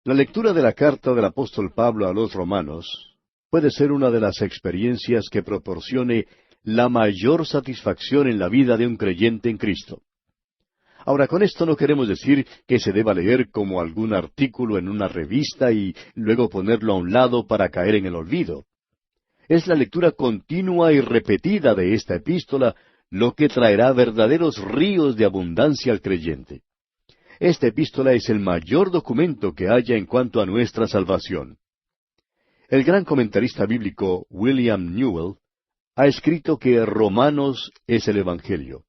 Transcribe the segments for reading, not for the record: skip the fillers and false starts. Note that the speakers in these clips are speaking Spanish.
La lectura de la carta del apóstol Pablo a los romanos puede ser una de las experiencias que proporcione la mayor satisfacción en la vida de un creyente en Cristo. Ahora, con esto no queremos decir que se deba leer como algún artículo en una revista y luego ponerlo a un lado para caer en el olvido. Es la lectura continua y repetida de esta epístola lo que traerá verdaderos ríos de abundancia al creyente. Esta epístola es el mayor documento que haya en cuanto a nuestra salvación. El gran comentarista bíblico William Newell ha escrito que Romanos es el Evangelio.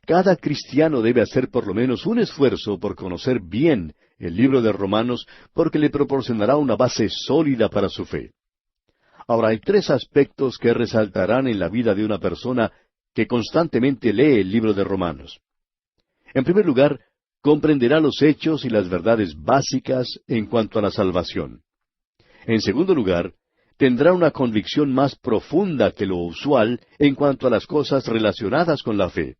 Cada cristiano debe hacer por lo menos un esfuerzo por conocer bien el libro de Romanos porque le proporcionará una base sólida para su fe. Ahora, hay tres aspectos que resaltarán en la vida de una persona que constantemente lee el libro de Romanos. En primer lugar, comprenderá los hechos y las verdades básicas en cuanto a la salvación. En segundo lugar, tendrá una convicción más profunda que lo usual en cuanto a las cosas relacionadas con la fe.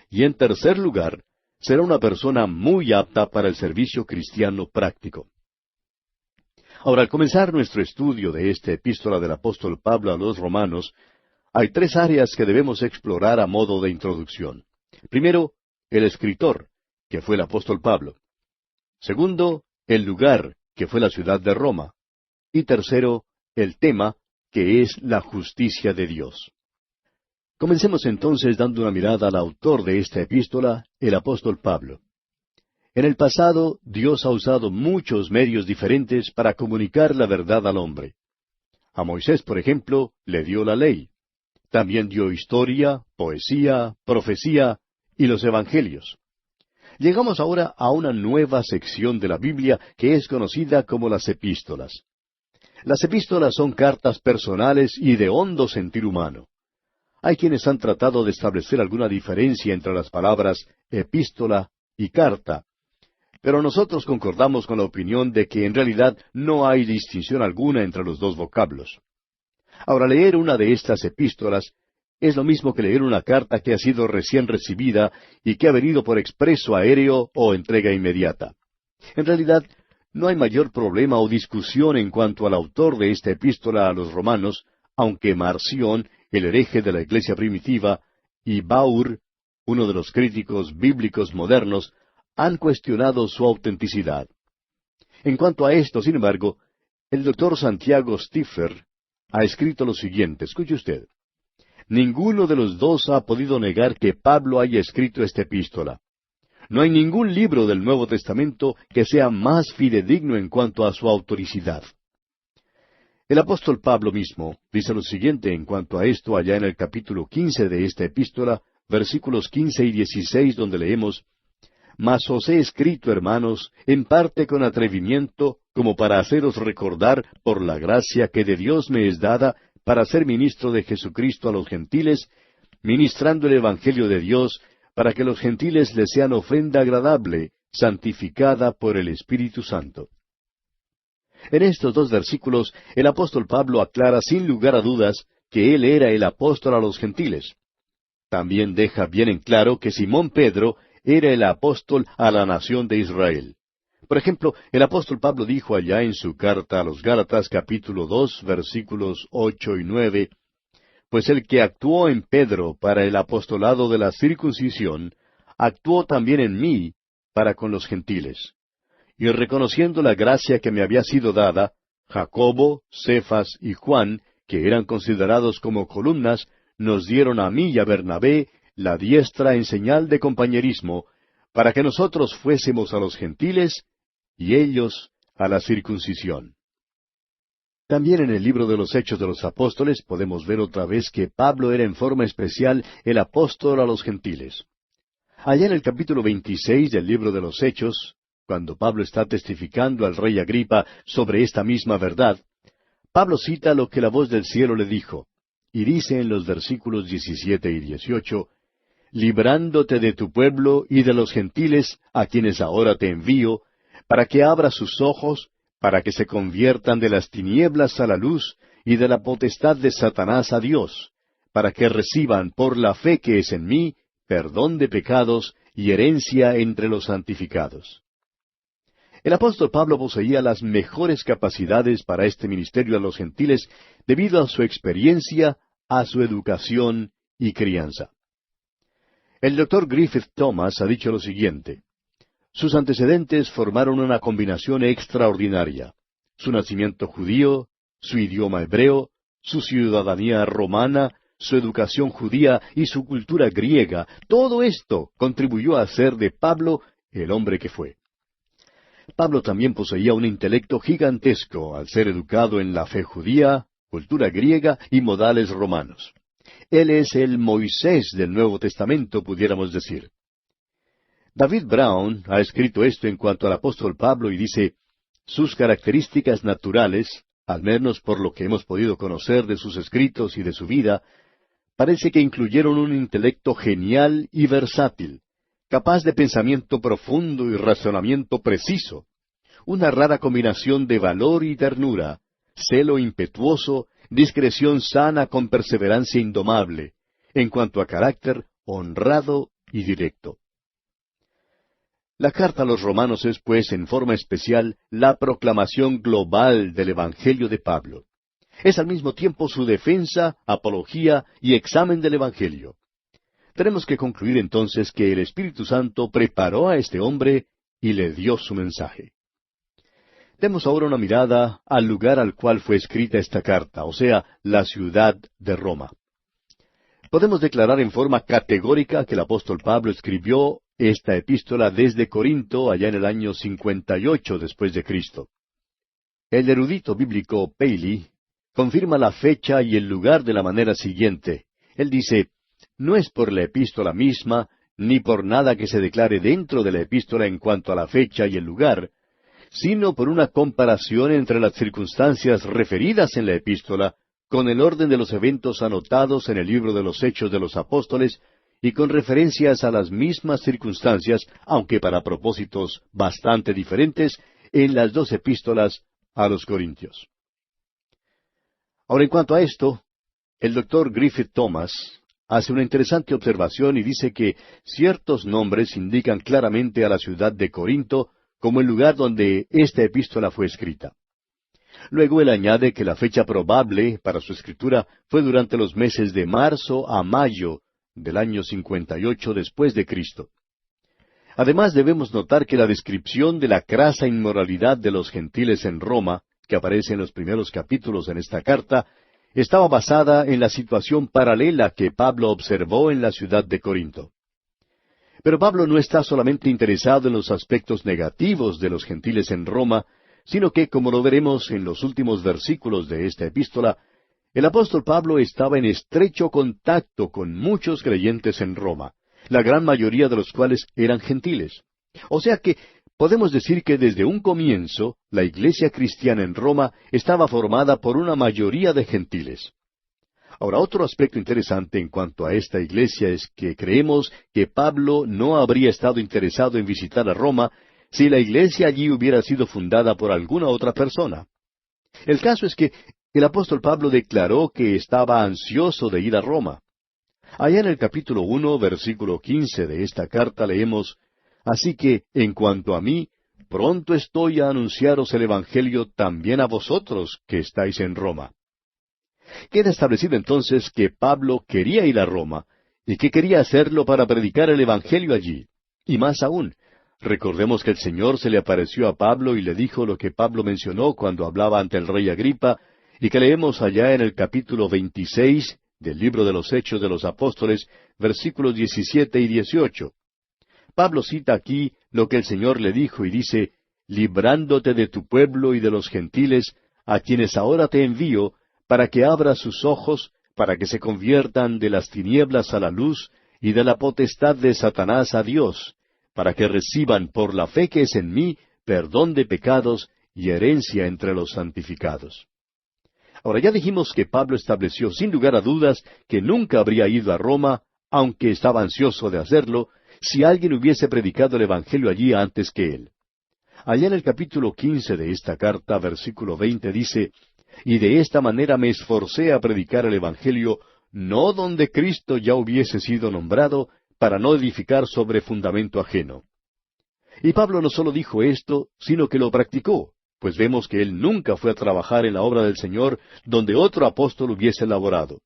Y en tercer lugar, será una persona muy apta para el servicio cristiano práctico. Ahora, al comenzar nuestro estudio de esta epístola del apóstol Pablo a los romanos, hay tres áreas que debemos explorar a modo de introducción. Primero, el escritor, que fue el apóstol Pablo. Segundo, el lugar, que fue la ciudad de Roma. Y tercero, el tema, que es la justicia de Dios. Comencemos entonces dando una mirada al autor de esta epístola, el apóstol Pablo. En el pasado, Dios ha usado muchos medios diferentes para comunicar la verdad al hombre. A Moisés, por ejemplo, le dio la ley. También dio historia, poesía, profecía y los evangelios. Llegamos ahora a una nueva sección de la Biblia que es conocida como las epístolas. Las epístolas son cartas personales y de hondo sentir humano. Hay quienes han tratado de establecer alguna diferencia entre las palabras epístola y carta, pero nosotros concordamos con la opinión de que en realidad no hay distinción alguna entre los dos vocablos. Ahora, leer una de estas epístolas es lo mismo que leer una carta que ha sido recién recibida y que ha venido por expreso aéreo o entrega inmediata. En realidad, no hay mayor problema o discusión en cuanto al autor de esta epístola a los romanos, aunque Marción, el hereje de la iglesia primitiva, y Baur, uno de los críticos bíblicos modernos, han cuestionado su autenticidad. En cuanto a esto, sin embargo, el doctor Santiago Stiffer ha escrito lo siguiente, escuche usted. Ninguno de los dos ha podido negar que Pablo haya escrito esta epístola. No hay ningún libro del Nuevo Testamento que sea más fidedigno en cuanto a su autoricidad. El apóstol Pablo mismo dice lo siguiente en cuanto a esto allá en el capítulo 15 de esta epístola, versículos 15 y 16, donde leemos, «Mas os he escrito, hermanos, en parte con atrevimiento, como para haceros recordar por la gracia que de Dios me es dada para ser ministro de Jesucristo a los gentiles, ministrando el Evangelio de Dios, para que los gentiles les sean ofrenda agradable, santificada por el Espíritu Santo». En estos dos versículos, el apóstol Pablo aclara sin lugar a dudas que él era el apóstol a los gentiles. También deja bien en claro que Simón Pedro era el apóstol a la nación de Israel. Por ejemplo, el apóstol Pablo dijo allá en su carta a los Gálatas capítulo 2, versículos 8 y 9, «Pues el que actuó en Pedro para el apostolado de la circuncisión, actuó también en mí para con los gentiles. Y reconociendo la gracia que me había sido dada, Jacobo, Cefas y Juan, que eran considerados como columnas, nos dieron a mí y a Bernabé la diestra en señal de compañerismo, para que nosotros fuésemos a los gentiles y ellos a la circuncisión». También en el libro de los Hechos de los Apóstoles podemos ver otra vez que Pablo era en forma especial el apóstol a los gentiles. Allá en el capítulo 26 del libro de los Hechos, cuando Pablo está testificando al rey Agripa sobre esta misma verdad, Pablo cita lo que la voz del cielo le dijo, y dice en los versículos 17 y 18, «Librándote de tu pueblo y de los gentiles, a quienes ahora te envío, para que abra sus ojos, para que se conviertan de las tinieblas a la luz, y de la potestad de Satanás a Dios, para que reciban por la fe que es en mí, perdón de pecados y herencia entre los santificados». El apóstol Pablo poseía las mejores capacidades para este ministerio a los gentiles debido a su experiencia, a su educación y crianza. El doctor Griffith Thomas ha dicho lo siguiente: sus antecedentes formaron una combinación extraordinaria. Su nacimiento judío, su idioma hebreo, su ciudadanía romana, su educación judía y su cultura griega, todo esto contribuyó a hacer de Pablo el hombre que fue. Pablo también poseía un intelecto gigantesco al ser educado en la fe judía, cultura griega y modales romanos. Él es el Moisés del Nuevo Testamento, pudiéramos decir. David Brown ha escrito esto en cuanto al apóstol Pablo y dice: sus características naturales, al menos por lo que hemos podido conocer de sus escritos y de su vida, parece que incluyeron un intelecto genial y versátil, capaz de pensamiento profundo y razonamiento preciso, una rara combinación de valor y ternura, celo impetuoso, discreción sana con perseverancia indomable, en cuanto a carácter, honrado y directo. La carta a los romanos es, pues, en forma especial, la proclamación global del Evangelio de Pablo. Es al mismo tiempo su defensa, apología y examen del Evangelio. Tenemos que concluir entonces que el Espíritu Santo preparó a este hombre y le dio su mensaje. Demos ahora una mirada al lugar al cual fue escrita esta carta, o sea, la ciudad de Roma. Podemos declarar en forma categórica que el apóstol Pablo escribió esta epístola desde Corinto, allá en el año 58 después de Cristo. El erudito bíblico Paley confirma la fecha y el lugar de la manera siguiente. Él dice: no es por la epístola misma, ni por nada que se declare dentro de la epístola en cuanto a la fecha y el lugar, sino por una comparación entre las circunstancias referidas en la epístola con el orden de los eventos anotados en el libro de los Hechos de los Apóstoles y con referencias a las mismas circunstancias, aunque para propósitos bastante diferentes, en las dos epístolas a los Corintios. Ahora, en cuanto a esto, el doctor Griffith Thomas hace una interesante observación y dice que ciertos nombres indican claramente a la ciudad de Corinto como el lugar donde esta epístola fue escrita. Luego él añade que la fecha probable para su escritura fue durante los meses de marzo a mayo del año 58 después de Cristo. Además debemos notar que la descripción de la crasa inmoralidad de los gentiles en Roma, que aparece en los primeros capítulos en esta carta, estaba basada en la situación paralela que Pablo observó en la ciudad de Corinto. Pero Pablo no está solamente interesado en los aspectos negativos de los gentiles en Roma, sino que, como lo veremos en los últimos versículos de esta epístola, el apóstol Pablo estaba en estrecho contacto con muchos creyentes en Roma, la gran mayoría de los cuales eran gentiles. O sea que podemos decir que desde un comienzo la iglesia cristiana en Roma estaba formada por una mayoría de gentiles. Ahora, otro aspecto interesante en cuanto a esta iglesia es que creemos que Pablo no habría estado interesado en visitar a Roma si la iglesia allí hubiera sido fundada por alguna otra persona. El caso es que el apóstol Pablo declaró que estaba ansioso de ir a Roma. Allá en el capítulo 1, versículo 15 de esta carta leemos: así que, en cuanto a mí, pronto estoy a anunciaros el Evangelio también a vosotros que estáis en Roma. Queda establecido entonces que Pablo quería ir a Roma, y que quería hacerlo para predicar el Evangelio allí. Y más aún, recordemos que el Señor se le apareció a Pablo y le dijo lo que Pablo mencionó cuando hablaba ante el rey Agripa, y que leemos allá en el capítulo 26 del libro de los Hechos de los Apóstoles, versículos 17 y 18. Pablo cita aquí lo que el Señor le dijo y dice: librándote de tu pueblo y de los gentiles, a quienes ahora te envío, para que abras sus ojos, para que se conviertan de las tinieblas a la luz, y de la potestad de Satanás a Dios, para que reciban por la fe que es en mí perdón de pecados y herencia entre los santificados. Ahora, ya dijimos que Pablo estableció sin lugar a dudas que nunca habría ido a Roma, aunque estaba ansioso de hacerlo, si alguien hubiese predicado el Evangelio allí antes que él. Allá en el capítulo 15 de esta carta, versículo 20, dice: y de esta manera me esforcé a predicar el Evangelio, no donde Cristo ya hubiese sido nombrado, para no edificar sobre fundamento ajeno. Y Pablo no solo dijo esto, sino que lo practicó, pues vemos que él nunca fue a trabajar en la obra del Señor donde otro apóstol hubiese laborado.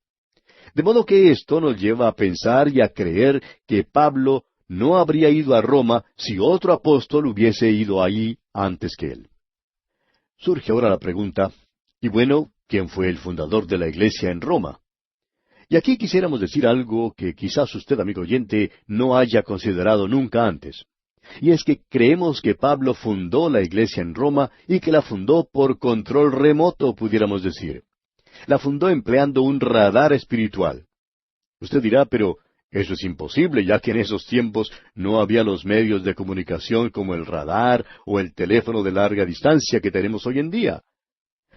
De modo que esto nos lleva a pensar y a creer que Pablo no habría ido a Roma si otro apóstol hubiese ido allí antes que él. Surge ahora la pregunta, y bueno, ¿quién fue el fundador de la iglesia en Roma? Y aquí quisiéramos decir algo que quizás usted, amigo oyente, no haya considerado nunca antes. Y es que creemos que Pablo fundó la iglesia en Roma y que la fundó por control remoto, pudiéramos decir. La fundó empleando un radar espiritual. Usted dirá, pero eso es imposible, ya que en esos tiempos no había los medios de comunicación como el radar o el teléfono de larga distancia que tenemos hoy en día.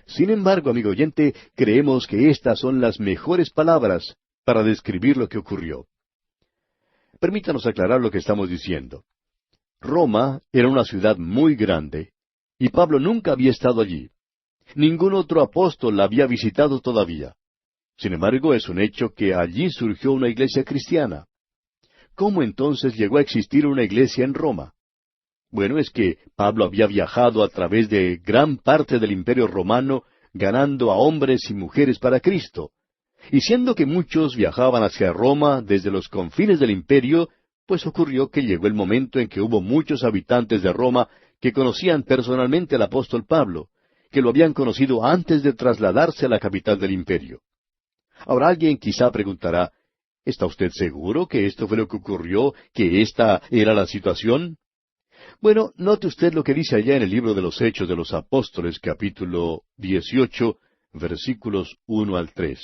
Sin embargo, amigo oyente, creemos que estas son las mejores palabras para describir lo que ocurrió. Permítanos aclarar lo que estamos diciendo. Roma era una ciudad muy grande, y Pablo nunca había estado allí. Ningún otro apóstol la había visitado todavía. Sin embargo, es un hecho que allí surgió una iglesia cristiana. ¿Cómo entonces llegó a existir una iglesia en Roma? Bueno, es que Pablo había viajado a través de gran parte del Imperio Romano, ganando a hombres y mujeres para Cristo. Y siendo que muchos viajaban hacia Roma desde los confines del imperio, pues ocurrió que llegó el momento en que hubo muchos habitantes de Roma que conocían personalmente al apóstol Pablo, que lo habían conocido antes de trasladarse a la capital del imperio. Ahora alguien quizá preguntará, ¿está usted seguro que esto fue lo que ocurrió, que esta era la situación? Bueno, note usted lo que dice allá en el libro de los Hechos de los Apóstoles, capítulo 18, versículos 1 al 3.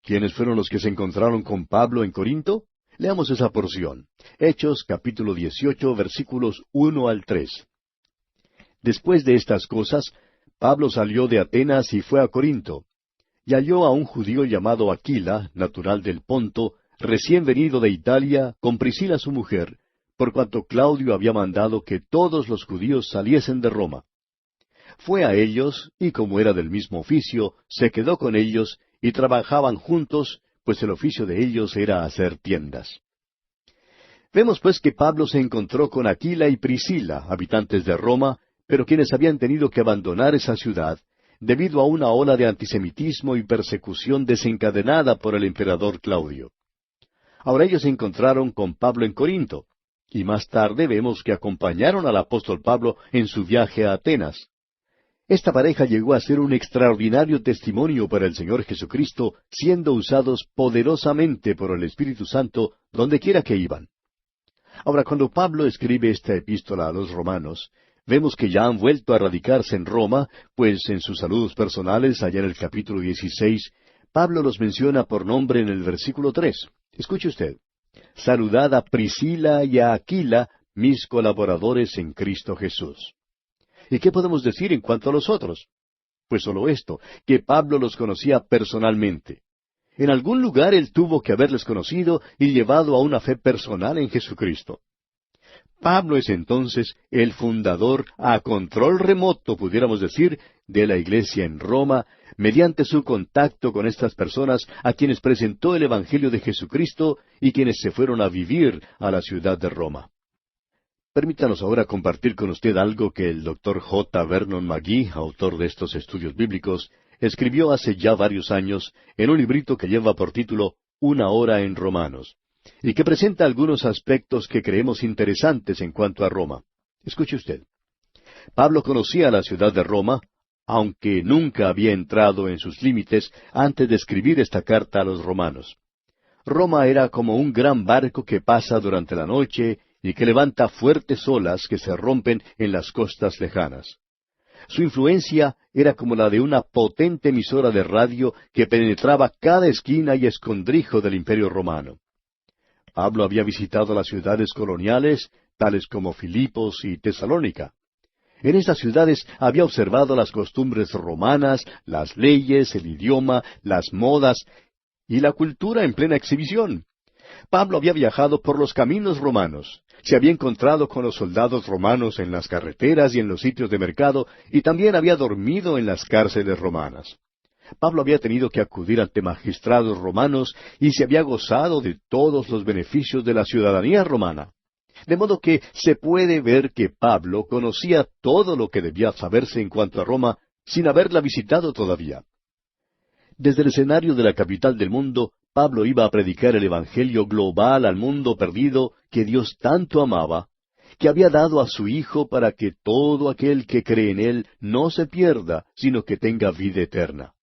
¿Quiénes fueron los que se encontraron con Pablo en Corinto? Leamos esa porción. Hechos capítulo 18, versículos 1 al 3. Después de estas cosas, Pablo salió de Atenas y fue a Corinto, y halló a un judío llamado Aquila, natural del Ponto, recién venido de Italia, con Priscila su mujer, por cuanto Claudio había mandado que todos los judíos saliesen de Roma. Fue a ellos, y como era del mismo oficio, se quedó con ellos, y trabajaban juntos, pues el oficio de ellos era hacer tiendas. Vemos pues que Pablo se encontró con Aquila y Priscila, habitantes de Roma, pero quienes habían tenido que abandonar esa ciudad, debido a una ola de antisemitismo y persecución desencadenada por el emperador Claudio. Ahora ellos se encontraron con Pablo en Corinto, y más tarde vemos que acompañaron al apóstol Pablo en su viaje a Atenas. Esta pareja llegó a ser un extraordinario testimonio para el Señor Jesucristo, siendo usados poderosamente por el Espíritu Santo donde quiera que iban. Ahora, cuando Pablo escribe esta epístola a los romanos, vemos que ya han vuelto a radicarse en Roma, pues en sus saludos personales, allá en el capítulo 16, Pablo los menciona por nombre en el versículo 3. Escuche usted. Saludad a Priscila y a Aquila, mis colaboradores en Cristo Jesús. ¿Y qué podemos decir en cuanto a los otros? Pues solo esto, que Pablo los conocía personalmente. En algún lugar él tuvo que haberles conocido y llevado a una fe personal en Jesucristo. Pablo es entonces el fundador a control remoto, pudiéramos decir, de la iglesia en Roma, mediante su contacto con estas personas a quienes presentó el Evangelio de Jesucristo y quienes se fueron a vivir a la ciudad de Roma. Permítanos ahora compartir con usted algo que el Dr. J. Vernon McGee, autor de estos estudios bíblicos, escribió hace ya varios años en un librito que lleva por título Una hora en Romanos, y que presenta algunos aspectos que creemos interesantes en cuanto a Roma. Escuche usted. Pablo conocía la ciudad de Roma, aunque nunca había entrado en sus límites antes de escribir esta carta a los romanos. Roma era como un gran barco que pasa durante la noche y que levanta fuertes olas que se rompen en las costas lejanas. Su influencia era como la de una potente emisora de radio que penetraba cada esquina y escondrijo del Imperio Romano. Pablo había visitado las ciudades coloniales, tales como Filipos y Tesalónica. En estas ciudades había observado las costumbres romanas, las leyes, el idioma, las modas y la cultura en plena exhibición. Pablo había viajado por los caminos romanos, se había encontrado con los soldados romanos en las carreteras y en los sitios de mercado, y también había dormido en las cárceles romanas. Pablo había tenido que acudir ante magistrados romanos y se había gozado de todos los beneficios de la ciudadanía romana. De modo que se puede ver que Pablo conocía todo lo que debía saberse en cuanto a Roma sin haberla visitado todavía. Desde el escenario de la capital del mundo, Pablo iba a predicar el Evangelio global al mundo perdido que Dios tanto amaba, que había dado a su Hijo para que todo aquel que cree en Él no se pierda, sino que tenga vida eterna.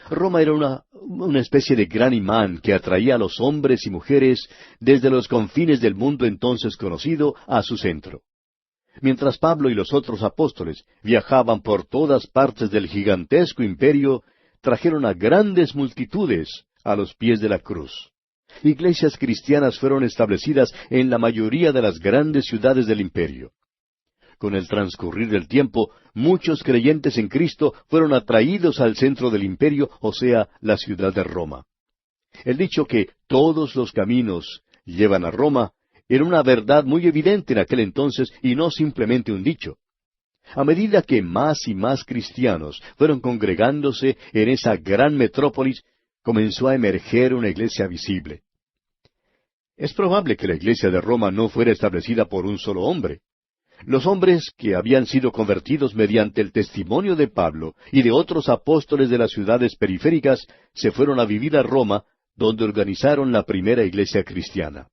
Roma era una especie de gran imán que atraía a los hombres y mujeres desde los confines del mundo entonces conocido a su centro. Mientras Pablo y los otros apóstoles viajaban por todas partes del gigantesco imperio, trajeron a grandes multitudes a los pies de la cruz. Iglesias cristianas fueron establecidas en la mayoría de las grandes ciudades del imperio. Con el transcurrir del tiempo, muchos creyentes en Cristo fueron atraídos al centro del imperio, o sea, la ciudad de Roma. El dicho que todos los caminos llevan a Roma era una verdad muy evidente en aquel entonces y no simplemente un dicho. A medida que más y más cristianos fueron congregándose en esa gran metrópolis, comenzó a emerger una iglesia visible. Es probable que la iglesia de Roma no fuera establecida por un solo hombre. Los hombres que habían sido convertidos mediante el testimonio de Pablo y de otros apóstoles de las ciudades periféricas se fueron a vivir a Roma, donde organizaron la primera iglesia cristiana.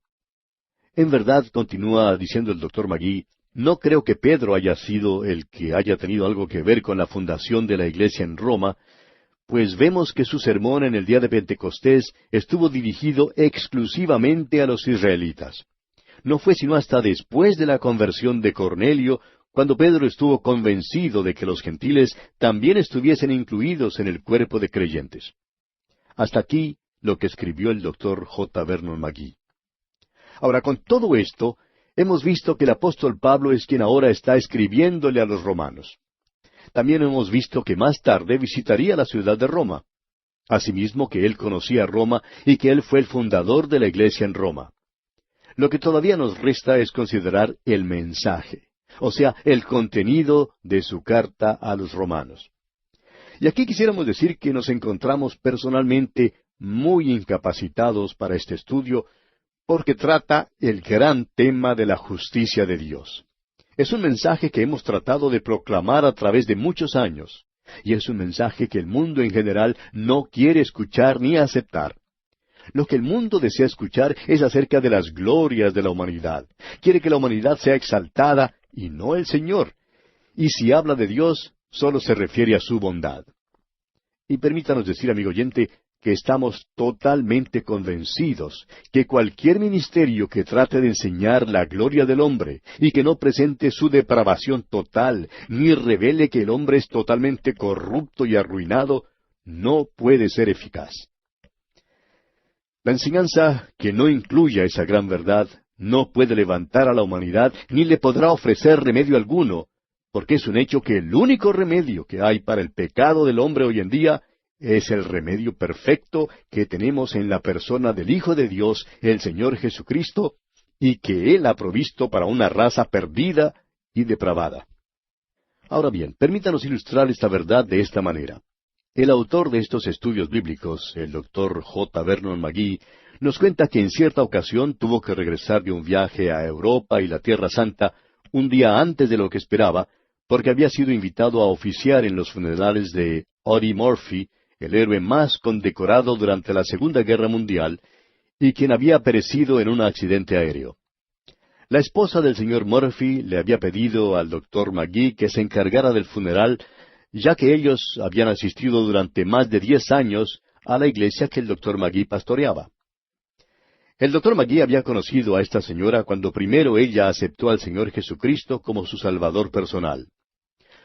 En verdad, continúa diciendo el Dr. Magee, no creo que Pedro haya sido el que haya tenido algo que ver con la fundación de la iglesia en Roma, pues vemos que su sermón en el día de Pentecostés estuvo dirigido exclusivamente a los israelitas. No fue sino hasta después de la conversión de Cornelio, cuando Pedro estuvo convencido de que los gentiles también estuviesen incluidos en el cuerpo de creyentes. Hasta aquí lo que escribió el Dr. J. Vernon Magee. Ahora, con todo esto, hemos visto que el apóstol Pablo es quien ahora está escribiéndole a los romanos. También hemos visto que más tarde visitaría la ciudad de Roma. Asimismo que él conocía Roma y que él fue el fundador de la iglesia en Roma. Lo que todavía nos resta es considerar el mensaje, o sea, el contenido de su carta a los romanos. Y aquí quisiéramos decir que nos encontramos personalmente muy incapacitados para este estudio, porque trata el gran tema de la justicia de Dios. Es un mensaje que hemos tratado de proclamar a través de muchos años, y es un mensaje que el mundo en general no quiere escuchar ni aceptar. Lo que el mundo desea escuchar es acerca de las glorias de la humanidad. Quiere que la humanidad sea exaltada y no el Señor. Y si habla de Dios, solo se refiere a su bondad. Y permítanos decir, amigo oyente, que estamos totalmente convencidos que cualquier ministerio que trate de enseñar la gloria del hombre y que no presente su depravación total, ni revele que el hombre es totalmente corrupto y arruinado, no puede ser eficaz. La enseñanza que no incluya esa gran verdad no puede levantar a la humanidad ni le podrá ofrecer remedio alguno, porque es un hecho que el único remedio que hay para el pecado del hombre hoy en día es el remedio perfecto que tenemos en la persona del Hijo de Dios, el Señor Jesucristo, y que Él ha provisto para una raza perdida y depravada. Ahora bien, permítanos ilustrar esta verdad de esta manera. El autor de estos estudios bíblicos, el Dr. J. Vernon Magee, nos cuenta que en cierta ocasión tuvo que regresar de un viaje a Europa y la Tierra Santa un día antes de lo que esperaba, porque había sido invitado a oficiar en los funerales de Audie Murphy, el héroe más condecorado durante la Segunda Guerra Mundial, y quien había perecido en un accidente aéreo. La esposa del señor Murphy le había pedido al Dr. Magee que se encargara del funeral, ya que ellos habían asistido durante más de 10 años a la iglesia que el Dr. Magee pastoreaba. El Dr. Magee había conocido a esta señora cuando primero ella aceptó al Señor Jesucristo como su Salvador personal.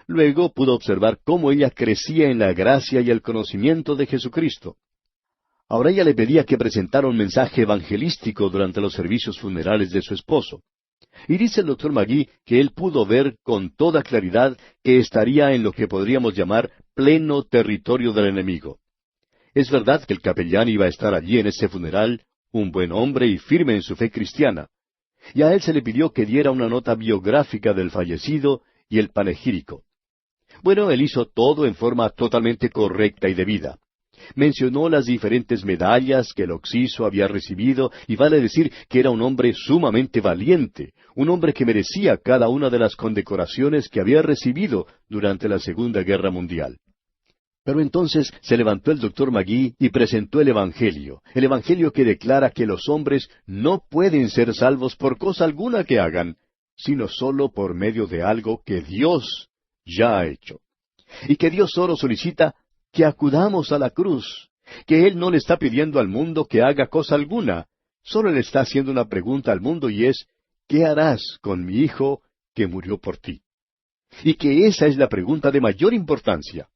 Luego pudo observar cómo ella crecía en la gracia y el conocimiento de Jesucristo. Ahora ella le pedía que presentara un mensaje evangelístico durante los servicios funerales de su esposo. Y dice el Dr. Magee que él pudo ver con toda claridad que estaría en lo que podríamos llamar pleno territorio del enemigo. Es verdad que el capellán iba a estar allí en ese funeral, un buen hombre y firme en su fe cristiana. Y a él se le pidió que diera una nota biográfica del fallecido y el panegírico. Bueno, él hizo todo en forma totalmente correcta y debida. Mencionó las diferentes medallas que el Oxiso había recibido, y vale decir que era un hombre sumamente valiente, un hombre que merecía cada una de las condecoraciones que había recibido durante la Segunda Guerra Mundial. Pero entonces se levantó el doctor Magee y presentó el Evangelio que declara que los hombres no pueden ser salvos por cosa alguna que hagan, sino solo por medio de algo que Dios ya ha hecho. Y que Dios solo solicita que acudamos a la cruz, que Él no le está pidiendo al mundo que haga cosa alguna, solo le está haciendo una pregunta al mundo y es, ¿qué harás con mi hijo que murió por ti? Y que esa es la pregunta de mayor importancia.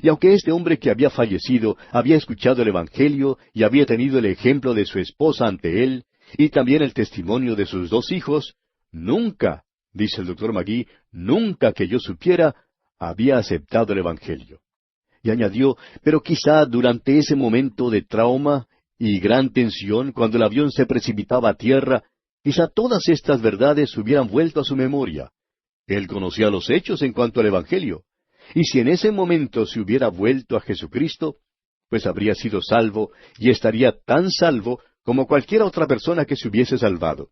Y aunque este hombre que había fallecido había escuchado el Evangelio y había tenido el ejemplo de su esposa ante él, y también el testimonio de sus dos hijos, nunca, dice el doctor Magee, nunca que yo supiera, había aceptado el Evangelio. Y añadió, pero quizá durante ese momento de trauma y gran tensión, cuando el avión se precipitaba a tierra, quizá todas estas verdades hubieran vuelto a su memoria. Él conocía los hechos en cuanto al Evangelio. Y si en ese momento se hubiera vuelto a Jesucristo, pues habría sido salvo y estaría tan salvo como cualquier otra persona que se hubiese salvado.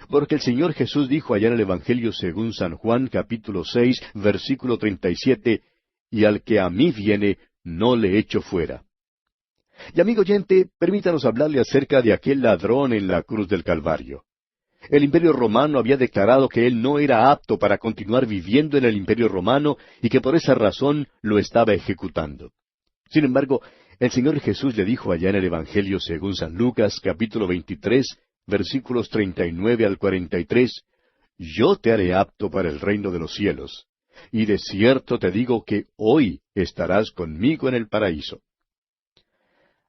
Porque el Señor Jesús dijo allá en el Evangelio según San Juan capítulo 6, versículo 37, y al que a mí viene, no le echo fuera. Y amigo oyente, permítanos hablarle acerca de aquel ladrón en la cruz del Calvario. El Imperio Romano había declarado que él no era apto para continuar viviendo en el Imperio Romano y que por esa razón lo estaba ejecutando. Sin embargo, el Señor Jesús le dijo allá en el Evangelio según San Lucas, capítulo 23, versículos 39 al 43, «Yo te haré apto para el reino de los cielos, y de cierto te digo que hoy estarás conmigo en el paraíso».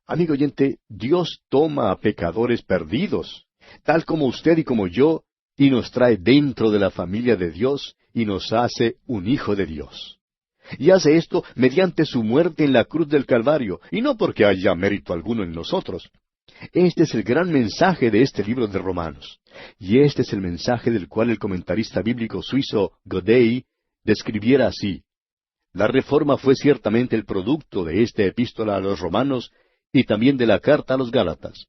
Amigo oyente, Dios toma a pecadores perdidos, tal como usted y como yo, y nos trae dentro de la familia de Dios y nos hace un hijo de Dios. Y hace esto mediante su muerte en la cruz del Calvario, y no porque haya mérito alguno en nosotros. Este es el gran mensaje de este libro de Romanos. Y este es el mensaje del cual el comentarista bíblico suizo Godet describiera así: la Reforma fue ciertamente el producto de esta epístola a los Romanos y también de la carta a los Gálatas.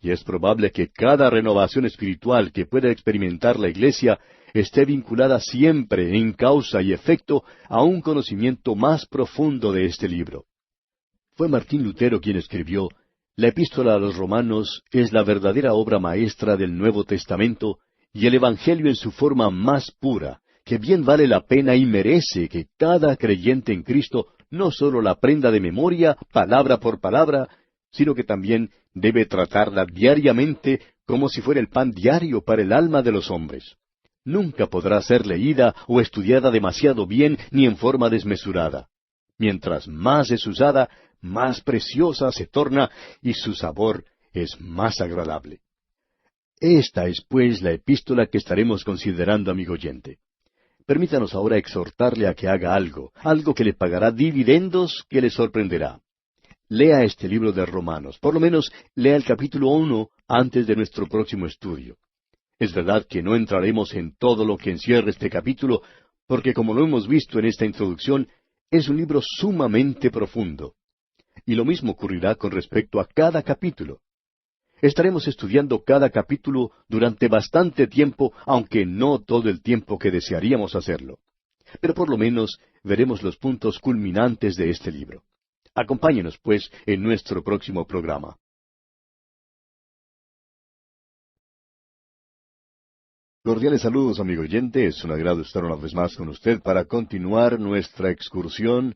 Y es probable que cada renovación espiritual que pueda experimentar la Iglesia esté vinculada siempre en causa y efecto a un conocimiento más profundo de este libro. Fue Martín Lutero quien escribió: la epístola a los Romanos es la verdadera obra maestra del Nuevo Testamento y el Evangelio en su forma más pura, que bien vale la pena y merece que cada creyente en Cristo no sólo la aprenda de memoria, palabra por palabra, sino que también debe tratarla diariamente como si fuera el pan diario para el alma de los hombres. Nunca podrá ser leída o estudiada demasiado bien ni en forma desmesurada. Mientras más es usada, más preciosa se torna y su sabor es más agradable. Esta es, pues, la epístola que estaremos considerando, amigo oyente. Permítanos ahora exhortarle a que haga algo que le pagará dividendos que le sorprenderá. Lea este libro de Romanos, por lo menos lea el capítulo 1 antes de nuestro próximo estudio. Es verdad que no entraremos en todo lo que encierra este capítulo, porque como lo hemos visto en esta introducción, es un libro sumamente profundo. Y lo mismo ocurrirá con respecto a cada capítulo. Estaremos estudiando cada capítulo durante bastante tiempo, aunque no todo el tiempo que desearíamos hacerlo. Pero por lo menos veremos los puntos culminantes de este libro. Acompáñenos, pues, en nuestro próximo programa. Cordiales saludos, amigo oyente. Es un agrado estar una vez más con usted para continuar nuestra excursión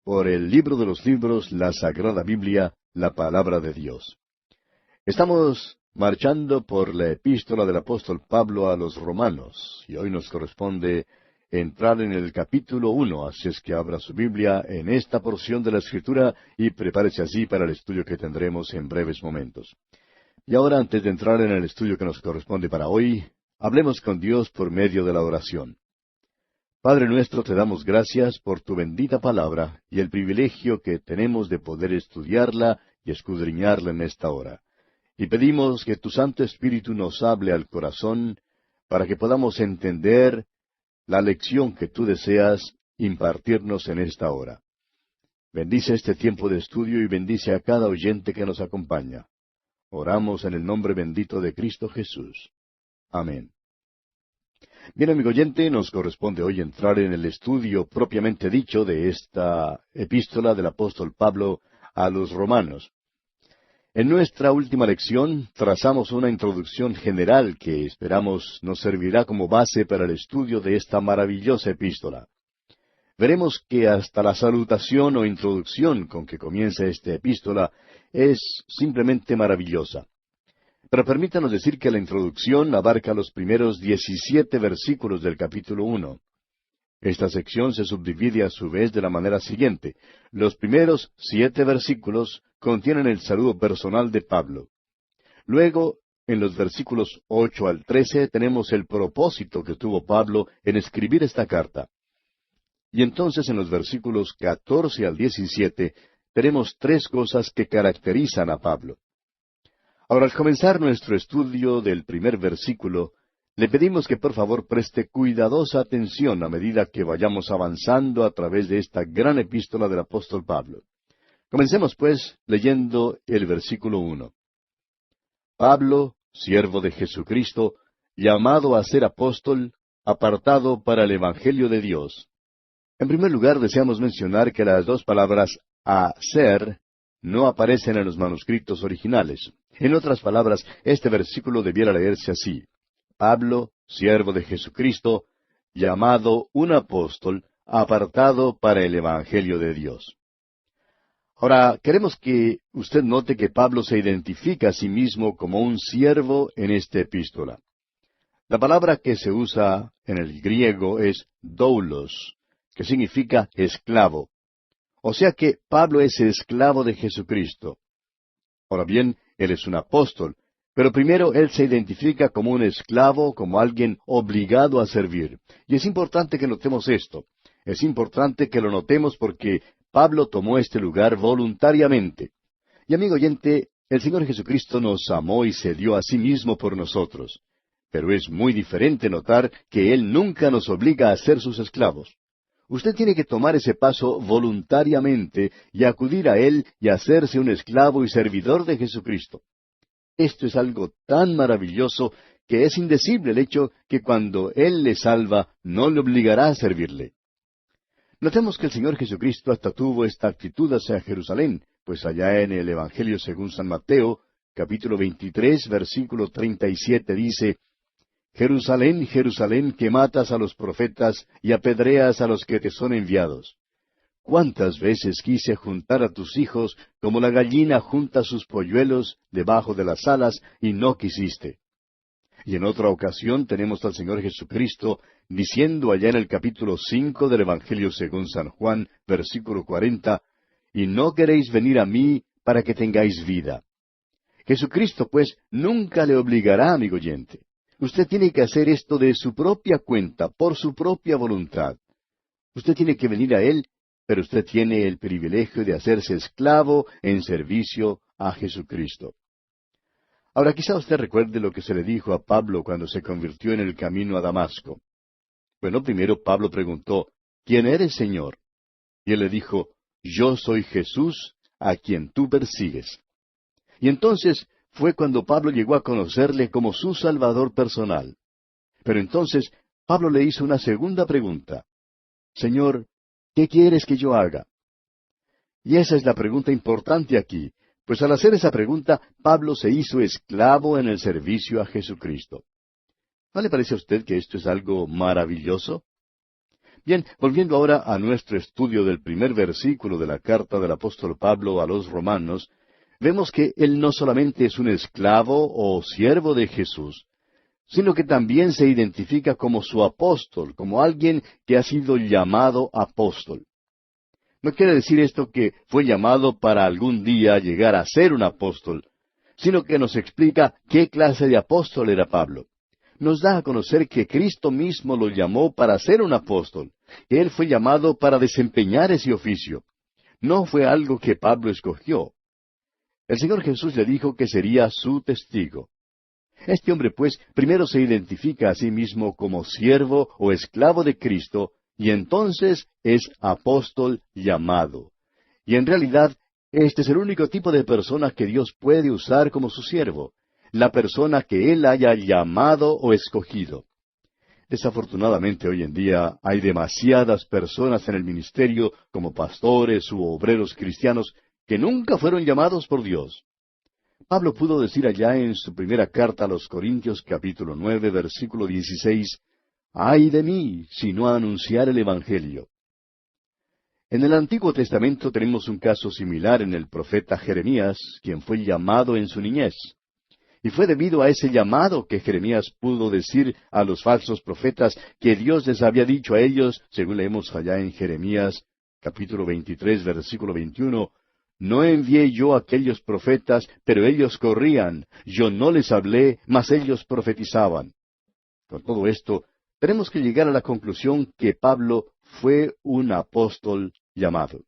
por el libro de los libros, la Sagrada Biblia, la Palabra de Dios. Estamos marchando por la epístola del apóstol Pablo a los Romanos, y hoy nos corresponde entrar en el capítulo 1, así es que abra su Biblia en esta porción de la Escritura y prepárese así para el estudio que tendremos en breves momentos. Y ahora, antes de entrar en el estudio que nos corresponde para hoy, hablemos con Dios por medio de la oración. Padre nuestro, te damos gracias por tu bendita palabra y el privilegio que tenemos de poder estudiarla y escudriñarla en esta hora. Y pedimos que tu Santo Espíritu nos hable al corazón para que podamos entender la lección que tú deseas impartirnos en esta hora. Bendice este tiempo de estudio y bendice a cada oyente que nos acompaña. Oramos en el nombre bendito de Cristo Jesús. Amén. Bien, amigo oyente, nos corresponde hoy entrar en el estudio propiamente dicho de esta epístola del apóstol Pablo a los romanos. En nuestra última lección trazamos una introducción general que esperamos nos servirá como base para el estudio de esta maravillosa epístola. Veremos que hasta la salutación o introducción con que comienza esta epístola es simplemente maravillosa. Pero permítanos decir que la introducción abarca los primeros 17 versículos del capítulo 1. Esta sección se subdivide a su vez de la manera siguiente. Los primeros 7 versículos contienen el saludo personal de Pablo. Luego, en los versículos 8 al 13, tenemos el propósito que tuvo Pablo en escribir esta carta. Y entonces en los versículos 14 al 17, tenemos 3 cosas que caracterizan a Pablo. Ahora, al comenzar nuestro estudio del primer versículo, le pedimos que por favor preste cuidadosa atención a medida que vayamos avanzando a través de esta gran epístola del apóstol Pablo. Comencemos, pues, leyendo el versículo 1. Pablo, siervo de Jesucristo, llamado a ser apóstol, apartado para el Evangelio de Dios. En primer lugar, deseamos mencionar que las 2 palabras a ser no aparecen en los manuscritos originales. En otras palabras, este versículo debiera leerse así: Pablo, siervo de Jesucristo, llamado un apóstol, apartado para el Evangelio de Dios. Ahora, queremos que usted note que Pablo se identifica a sí mismo como un siervo en esta epístola. La palabra que se usa en el griego es doulos, que significa esclavo. O sea que Pablo es esclavo de Jesucristo. Ahora bien, él es un apóstol, pero primero él se identifica como un esclavo, como alguien obligado a servir. Y es importante que notemos esto. Es importante que lo notemos porque Pablo tomó este lugar voluntariamente. Y amigo oyente, el Señor Jesucristo nos amó y se dio a sí mismo por nosotros. Pero es muy diferente notar que Él nunca nos obliga a ser sus esclavos. Usted tiene que tomar ese paso voluntariamente y acudir a Él y hacerse un esclavo y servidor de Jesucristo. Esto es algo tan maravilloso que es indecible el hecho que cuando Él le salva, no le obligará a servirle. Notemos que el Señor Jesucristo hasta tuvo esta actitud hacia Jerusalén, pues allá en el Evangelio según San Mateo, capítulo 23, versículo 37 dice: Jerusalén, Jerusalén, que matas a los profetas y apedreas a los que te son enviados. ¿Cuántas veces quise juntar a tus hijos como la gallina junta sus polluelos debajo de las alas, y no quisiste? Y en otra ocasión tenemos al Señor Jesucristo diciendo allá en el capítulo 5 del Evangelio según San Juan, versículo 40, y no queréis venir a mí para que tengáis vida. Jesucristo, pues, nunca le obligará, amigo oyente. Usted tiene que hacer esto de su propia cuenta, por su propia voluntad. Usted tiene que venir a Él, pero usted tiene el privilegio de hacerse esclavo en servicio a Jesucristo. Ahora quizá usted recuerde lo que se le dijo a Pablo cuando se convirtió en el camino a Damasco. Bueno, primero Pablo preguntó: ¿Quién eres, Señor? Y él le dijo: Yo soy Jesús, a quien tú persigues. Y entonces fue cuando Pablo llegó a conocerle como su Salvador personal. Pero entonces Pablo le hizo una segunda pregunta: Señor, ¿qué quieres que yo haga? Y esa es la pregunta importante aquí, pues al hacer esa pregunta, Pablo se hizo esclavo en el servicio a Jesucristo. ¿No le parece a usted que esto es algo maravilloso? Bien, volviendo ahora a nuestro estudio del primer versículo de la carta del apóstol Pablo a los romanos, vemos que él no solamente es un esclavo o siervo de Jesús, sino que también se identifica como su apóstol, como alguien que ha sido llamado apóstol. No quiere decir esto que fue llamado para algún día llegar a ser un apóstol, sino que nos explica qué clase de apóstol era Pablo. Nos da a conocer que Cristo mismo lo llamó para ser un apóstol, que él fue llamado para desempeñar ese oficio. No fue algo que Pablo escogió. El Señor Jesús le dijo que sería su testigo. Este hombre, pues, primero se identifica a sí mismo como siervo o esclavo de Cristo, y entonces es apóstol llamado. Y en realidad, este es el único tipo de persona que Dios puede usar como su siervo, la persona que Él haya llamado o escogido. Desafortunadamente hoy en día hay demasiadas personas en el ministerio como pastores u obreros cristianos que nunca fueron llamados por Dios. Pablo pudo decir allá en su primera carta a los Corintios capítulo 9 versículo 16, «Ay de mí si no anunciar el Evangelio». En el Antiguo Testamento tenemos un caso similar en el profeta Jeremías, quien fue llamado en su niñez. Y fue debido a ese llamado que Jeremías pudo decir a los falsos profetas que Dios les había dicho a ellos, según leemos allá en Jeremías capítulo 23 versículo 21, «No envié yo a aquellos profetas, pero ellos corrían. Yo no les hablé, mas ellos profetizaban». Con todo esto, tenemos que llegar a la conclusión que Pablo fue un apóstol llamado.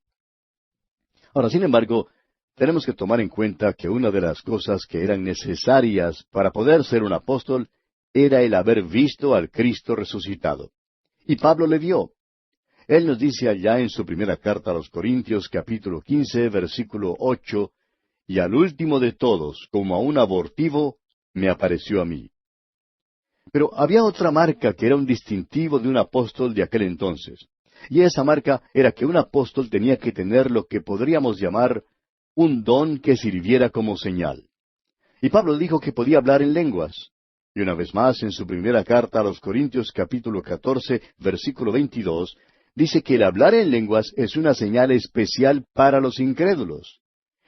Ahora, sin embargo, tenemos que tomar en cuenta que una de las cosas que eran necesarias para poder ser un apóstol era el haber visto al Cristo resucitado. Y Pablo le vio. Él nos dice allá en su primera carta a los Corintios, capítulo 15, versículo 8, «Y al último de todos, como a un abortivo, me apareció a mí». Pero había otra marca que era un distintivo de un apóstol de aquel entonces. Y esa marca era que un apóstol tenía que tener lo que podríamos llamar un don que sirviera como señal. Y Pablo dijo que podía hablar en lenguas. Y una vez más, en su primera carta a los Corintios capítulo 14, versículo 22, dice que el hablar en lenguas es una señal especial para los incrédulos.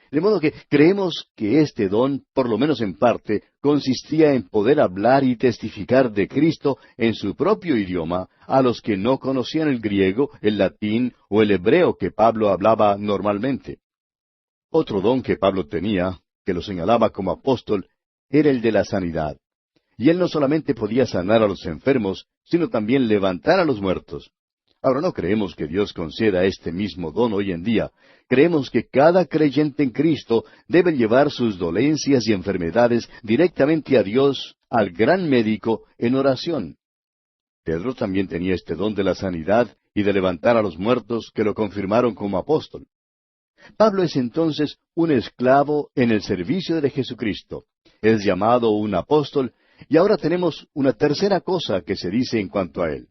De modo que creemos que este don, por lo menos en parte, consistía en poder hablar y testificar de Cristo en su propio idioma a los que no conocían el griego, el latín o el hebreo que Pablo hablaba normalmente. Otro don que Pablo tenía, que lo señalaba como apóstol, era el de la sanidad. Y él no solamente podía sanar a los enfermos, sino también levantar a los muertos. Ahora no creemos que Dios conceda este mismo don hoy en día. Creemos que cada creyente en Cristo debe llevar sus dolencias y enfermedades directamente a Dios, al gran médico, en oración. Pedro también tenía este don de la sanidad y de levantar a los muertos que lo confirmaron como apóstol. Pablo es entonces un esclavo en el servicio de Jesucristo. Es llamado un apóstol, y ahora tenemos una tercera cosa que se dice en cuanto a él.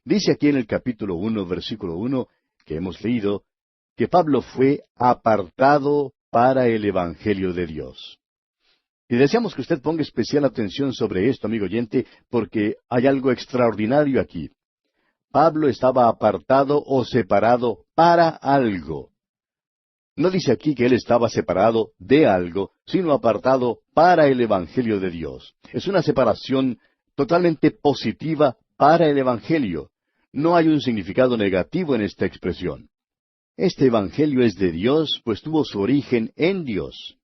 Dice aquí en el capítulo 1, versículo 1, que hemos leído, que Pablo fue apartado para el Evangelio de Dios. Y deseamos que usted ponga especial atención sobre esto, amigo oyente, porque hay algo extraordinario aquí. Pablo estaba apartado o separado para algo. No dice aquí que él estaba separado de algo, sino apartado para el Evangelio de Dios. Es una separación totalmente positiva para el Evangelio. No hay un significado negativo en esta expresión. Este Evangelio es de Dios, pues tuvo su origen en Dios.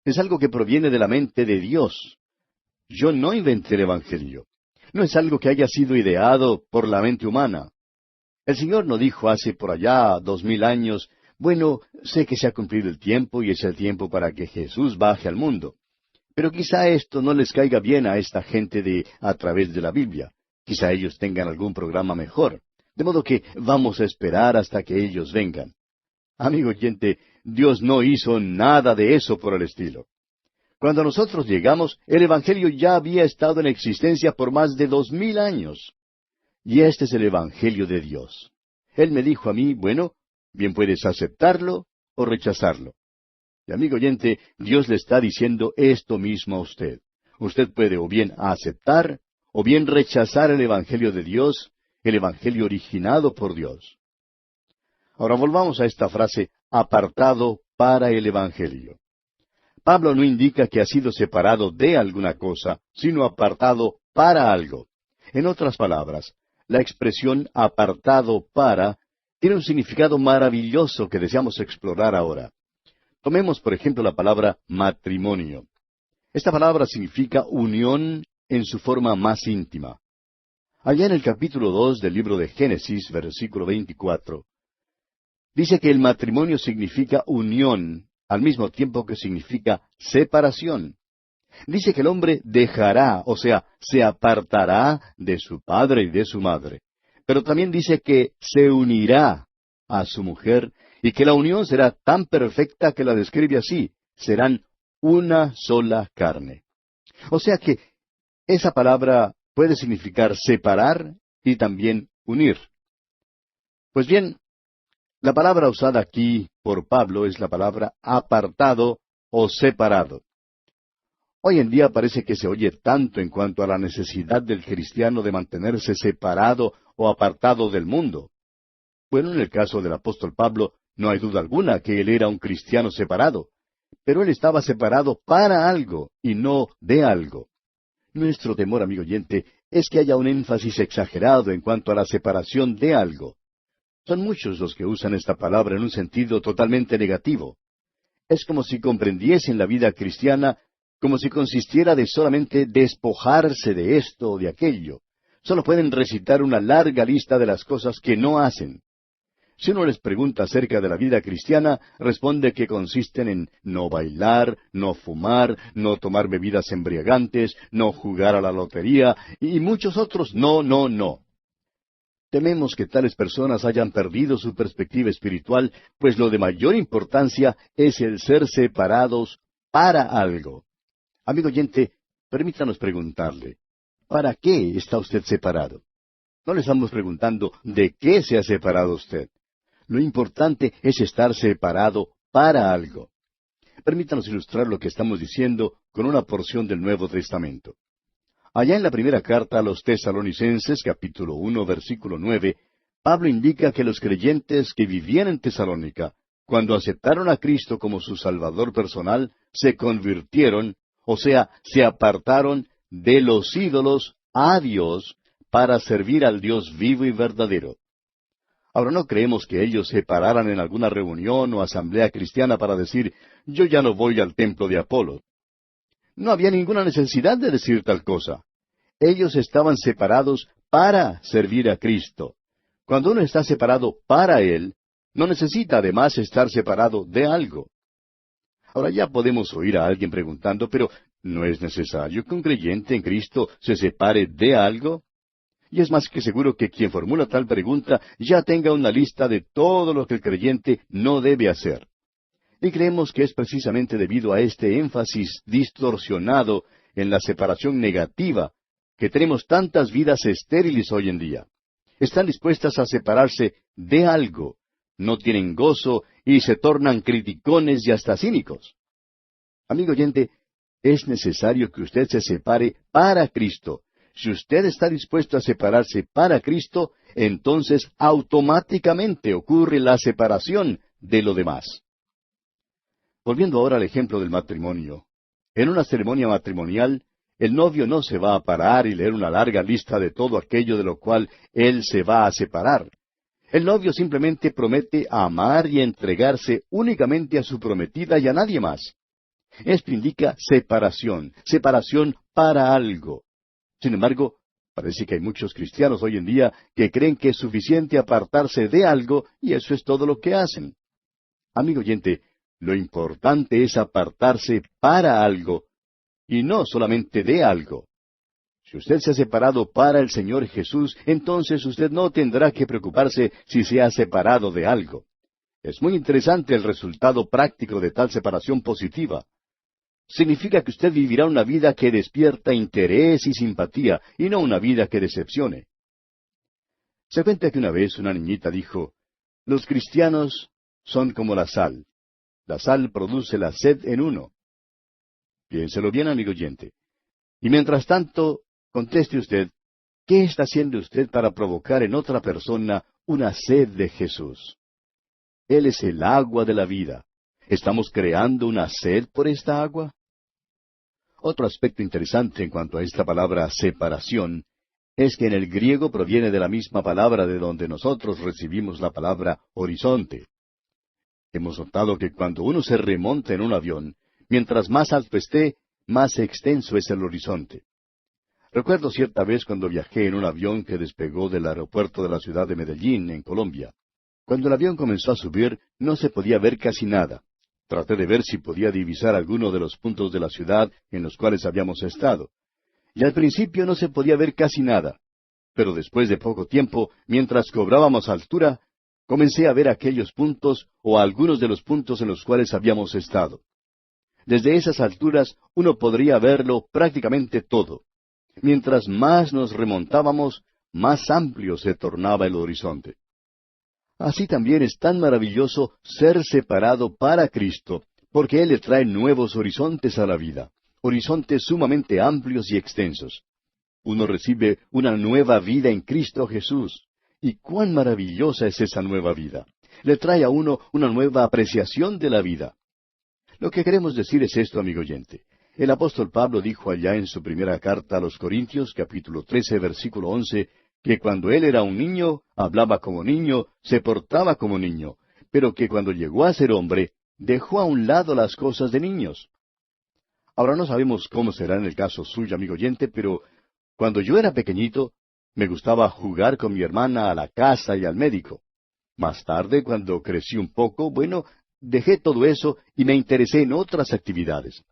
Es algo que proviene de la mente de Dios. Yo no inventé el Evangelio. No es algo que haya sido ideado por la mente humana. El Señor no dijo hace por allá 2000 años, bueno, sé que se ha cumplido el tiempo y es el tiempo para que Jesús baje al mundo. Pero quizá esto no les caiga bien a esta gente a través de la Biblia. Quizá ellos tengan algún programa mejor. De modo que vamos a esperar hasta que ellos vengan. Amigo oyente, Dios no hizo nada de eso por el estilo. Cuando nosotros llegamos, el Evangelio ya había estado en existencia por más de 2000 años. Y este es el Evangelio de Dios. Él me dijo a mí, bueno, bien puedes aceptarlo o rechazarlo. Y amigo oyente, Dios le está diciendo esto mismo a usted. Usted puede o bien aceptar o bien rechazar el Evangelio de Dios, el Evangelio originado por Dios. Ahora volvamos a esta frase, apartado para el Evangelio. Pablo no indica que ha sido separado de alguna cosa, sino apartado para algo. En otras palabras, la expresión apartado para tiene un significado maravilloso que deseamos explorar ahora. Tomemos, por ejemplo, la palabra matrimonio. Esta palabra significa unión en su forma más íntima. Allá en el capítulo 2 del libro de Génesis, versículo 24, dice que el matrimonio significa unión, al mismo tiempo que significa separación. Dice que el hombre dejará, o sea, se apartará de su padre y de su madre. Pero también dice que se unirá. a su mujer, y que la unión será tan perfecta que la describe así: serán una sola carne. O sea que esa palabra puede significar separar y también unir. Pues bien, la palabra usada aquí por Pablo es la palabra apartado o separado. Hoy en día parece que se oye tanto en cuanto a la necesidad del cristiano de mantenerse separado o apartado del mundo. Bueno, en el caso del apóstol Pablo, no hay duda alguna que él era un cristiano separado, pero él estaba separado para algo y no de algo. Nuestro temor, amigo oyente, es que haya un énfasis exagerado en cuanto a la separación de algo. Son muchos los que usan esta palabra en un sentido totalmente negativo. Es como si comprendiesen la vida cristiana como si consistiera de solamente despojarse de esto o de aquello. Solo pueden recitar una larga lista de las cosas que no hacen. Si uno les pregunta acerca de la vida cristiana, responde que consisten en no bailar, no fumar, no tomar bebidas embriagantes, no jugar a la lotería y muchos otros no, no, no. Tememos que tales personas hayan perdido su perspectiva espiritual, pues lo de mayor importancia es el ser separados para algo. Amigo oyente, permítanos preguntarle, ¿para qué está usted separado? No le estamos preguntando de qué se ha separado usted. Lo importante es estar separado para algo. Permítanos ilustrar lo que estamos diciendo con una porción del Nuevo Testamento. Allá en la primera carta a los Tesalonicenses, capítulo 1, versículo 9, Pablo indica que los creyentes que vivían en Tesalónica, cuando aceptaron a Cristo como su Salvador personal, se convirtieron, o sea, se apartaron de los ídolos a Dios para servir al Dios vivo y verdadero. Ahora no creemos que ellos se pararan en alguna reunión o asamblea cristiana para decir: yo ya no voy al templo de Apolo. No había ninguna necesidad de decir tal cosa. Ellos estaban separados para servir a Cristo. Cuando uno está separado para Él, no necesita además estar separado de algo. Ahora ya podemos oír a alguien preguntando: pero ¿no es necesario que un creyente en Cristo se separe de algo? Y es más que seguro que quien formula tal pregunta ya tenga una lista de todo lo que el creyente no debe hacer. Y creemos que es precisamente debido a este énfasis distorsionado en la separación negativa que tenemos tantas vidas estériles hoy en día. Están dispuestas a separarse de algo, no tienen gozo y se tornan criticones y hasta cínicos. Amigo oyente, es necesario que usted se separe para Cristo. Si usted está dispuesto a separarse para Cristo, entonces automáticamente ocurre la separación de lo demás. Volviendo ahora al ejemplo del matrimonio. En una ceremonia matrimonial, el novio no se va a parar y leer una larga lista de todo aquello de lo cual él se va a separar. El novio simplemente promete amar y entregarse únicamente a su prometida y a nadie más. Esto indica separación, separación para algo. Sin embargo, parece que hay muchos cristianos hoy en día que creen que es suficiente apartarse de algo y eso es todo lo que hacen. Amigo oyente, lo importante es apartarse para algo y no solamente de algo. Si usted se ha separado para el Señor Jesús, entonces usted no tendrá que preocuparse si se ha separado de algo. Es muy interesante el resultado práctico de tal separación positiva. Significa que usted vivirá una vida que despierta interés y simpatía, y no una vida que decepcione. Se cuenta que una vez una niñita dijo: los cristianos son como la sal. La sal produce la sed en uno. Piénselo bien, amigo oyente. Y mientras tanto, conteste usted: ¿qué está haciendo usted para provocar en otra persona una sed de Jesús? Él es el agua de la vida. ¿Estamos creando una sed por esta agua? Otro aspecto interesante en cuanto a esta palabra separación es que en el griego proviene de la misma palabra de donde nosotros recibimos la palabra horizonte. Hemos notado que cuando uno se remonta en un avión, mientras más alto esté, más extenso es el horizonte. Recuerdo cierta vez cuando viajé en un avión que despegó del aeropuerto de la ciudad de Medellín, en Colombia. Cuando el avión comenzó a subir, no se podía ver casi nada. Traté de ver si podía divisar alguno de los puntos de la ciudad en los cuales habíamos estado. Y al principio no se podía ver casi nada. Pero después de poco tiempo, mientras cobrábamos altura, Comencé a ver aquellos puntos o algunos de los puntos en los cuales habíamos estado. Desde esas alturas uno podría verlo prácticamente todo. Mientras más nos remontábamos, más amplio se tornaba el horizonte. Así también es tan maravilloso ser separado para Cristo, porque Él le trae nuevos horizontes a la vida, horizontes sumamente amplios y extensos. Uno recibe una nueva vida en Cristo Jesús. Y cuán maravillosa es esa nueva vida. Le trae a uno una nueva apreciación de la vida. Lo que queremos decir es esto, amigo oyente. El apóstol Pablo dijo allá en su primera carta a los Corintios, capítulo 13, versículo 11, que cuando él era un niño, hablaba como niño, se portaba como niño, pero que cuando llegó a ser hombre, dejó a un lado las cosas de niños. Ahora no sabemos cómo será en el caso suyo, amigo oyente, pero cuando yo era pequeñito, me gustaba jugar con mi hermana a la caza y al médico. Más tarde, cuando crecí un poco, bueno, dejé todo eso y me interesé en otras actividades.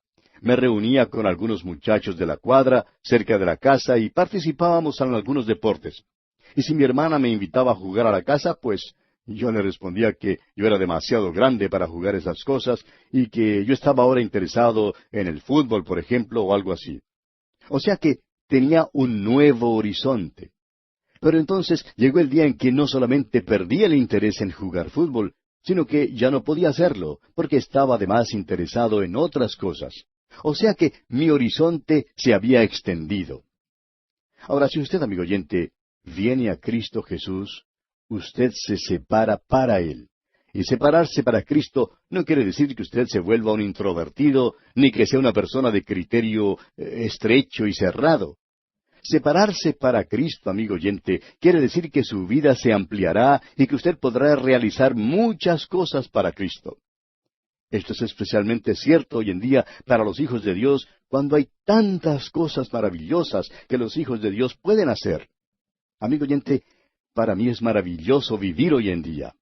Me reunía con algunos muchachos de la cuadra, cerca de la casa, y participábamos en algunos deportes. Y si mi hermana me invitaba a jugar a la casa, pues yo le respondía que yo era demasiado grande para jugar esas cosas y que yo estaba ahora interesado en el fútbol, por ejemplo, o algo así. O sea que tenía un nuevo horizonte. Pero entonces llegó el día en que no solamente perdí el interés en jugar fútbol, sino que ya no podía hacerlo, porque estaba además interesado en otras cosas. O sea que mi horizonte se había extendido. Ahora, si usted, amigo oyente, viene a Cristo Jesús, usted se separa para Él. Y separarse para Cristo no quiere decir que usted se vuelva un introvertido, ni que sea una persona de criterio estrecho y cerrado. Separarse para Cristo, amigo oyente, quiere decir que su vida se ampliará y que usted podrá realizar muchas cosas para Cristo. Esto es especialmente cierto hoy en día para los hijos de Dios, cuando hay tantas cosas maravillosas que los hijos de Dios pueden hacer. Amigo oyente, para mí es maravilloso vivir hoy en día.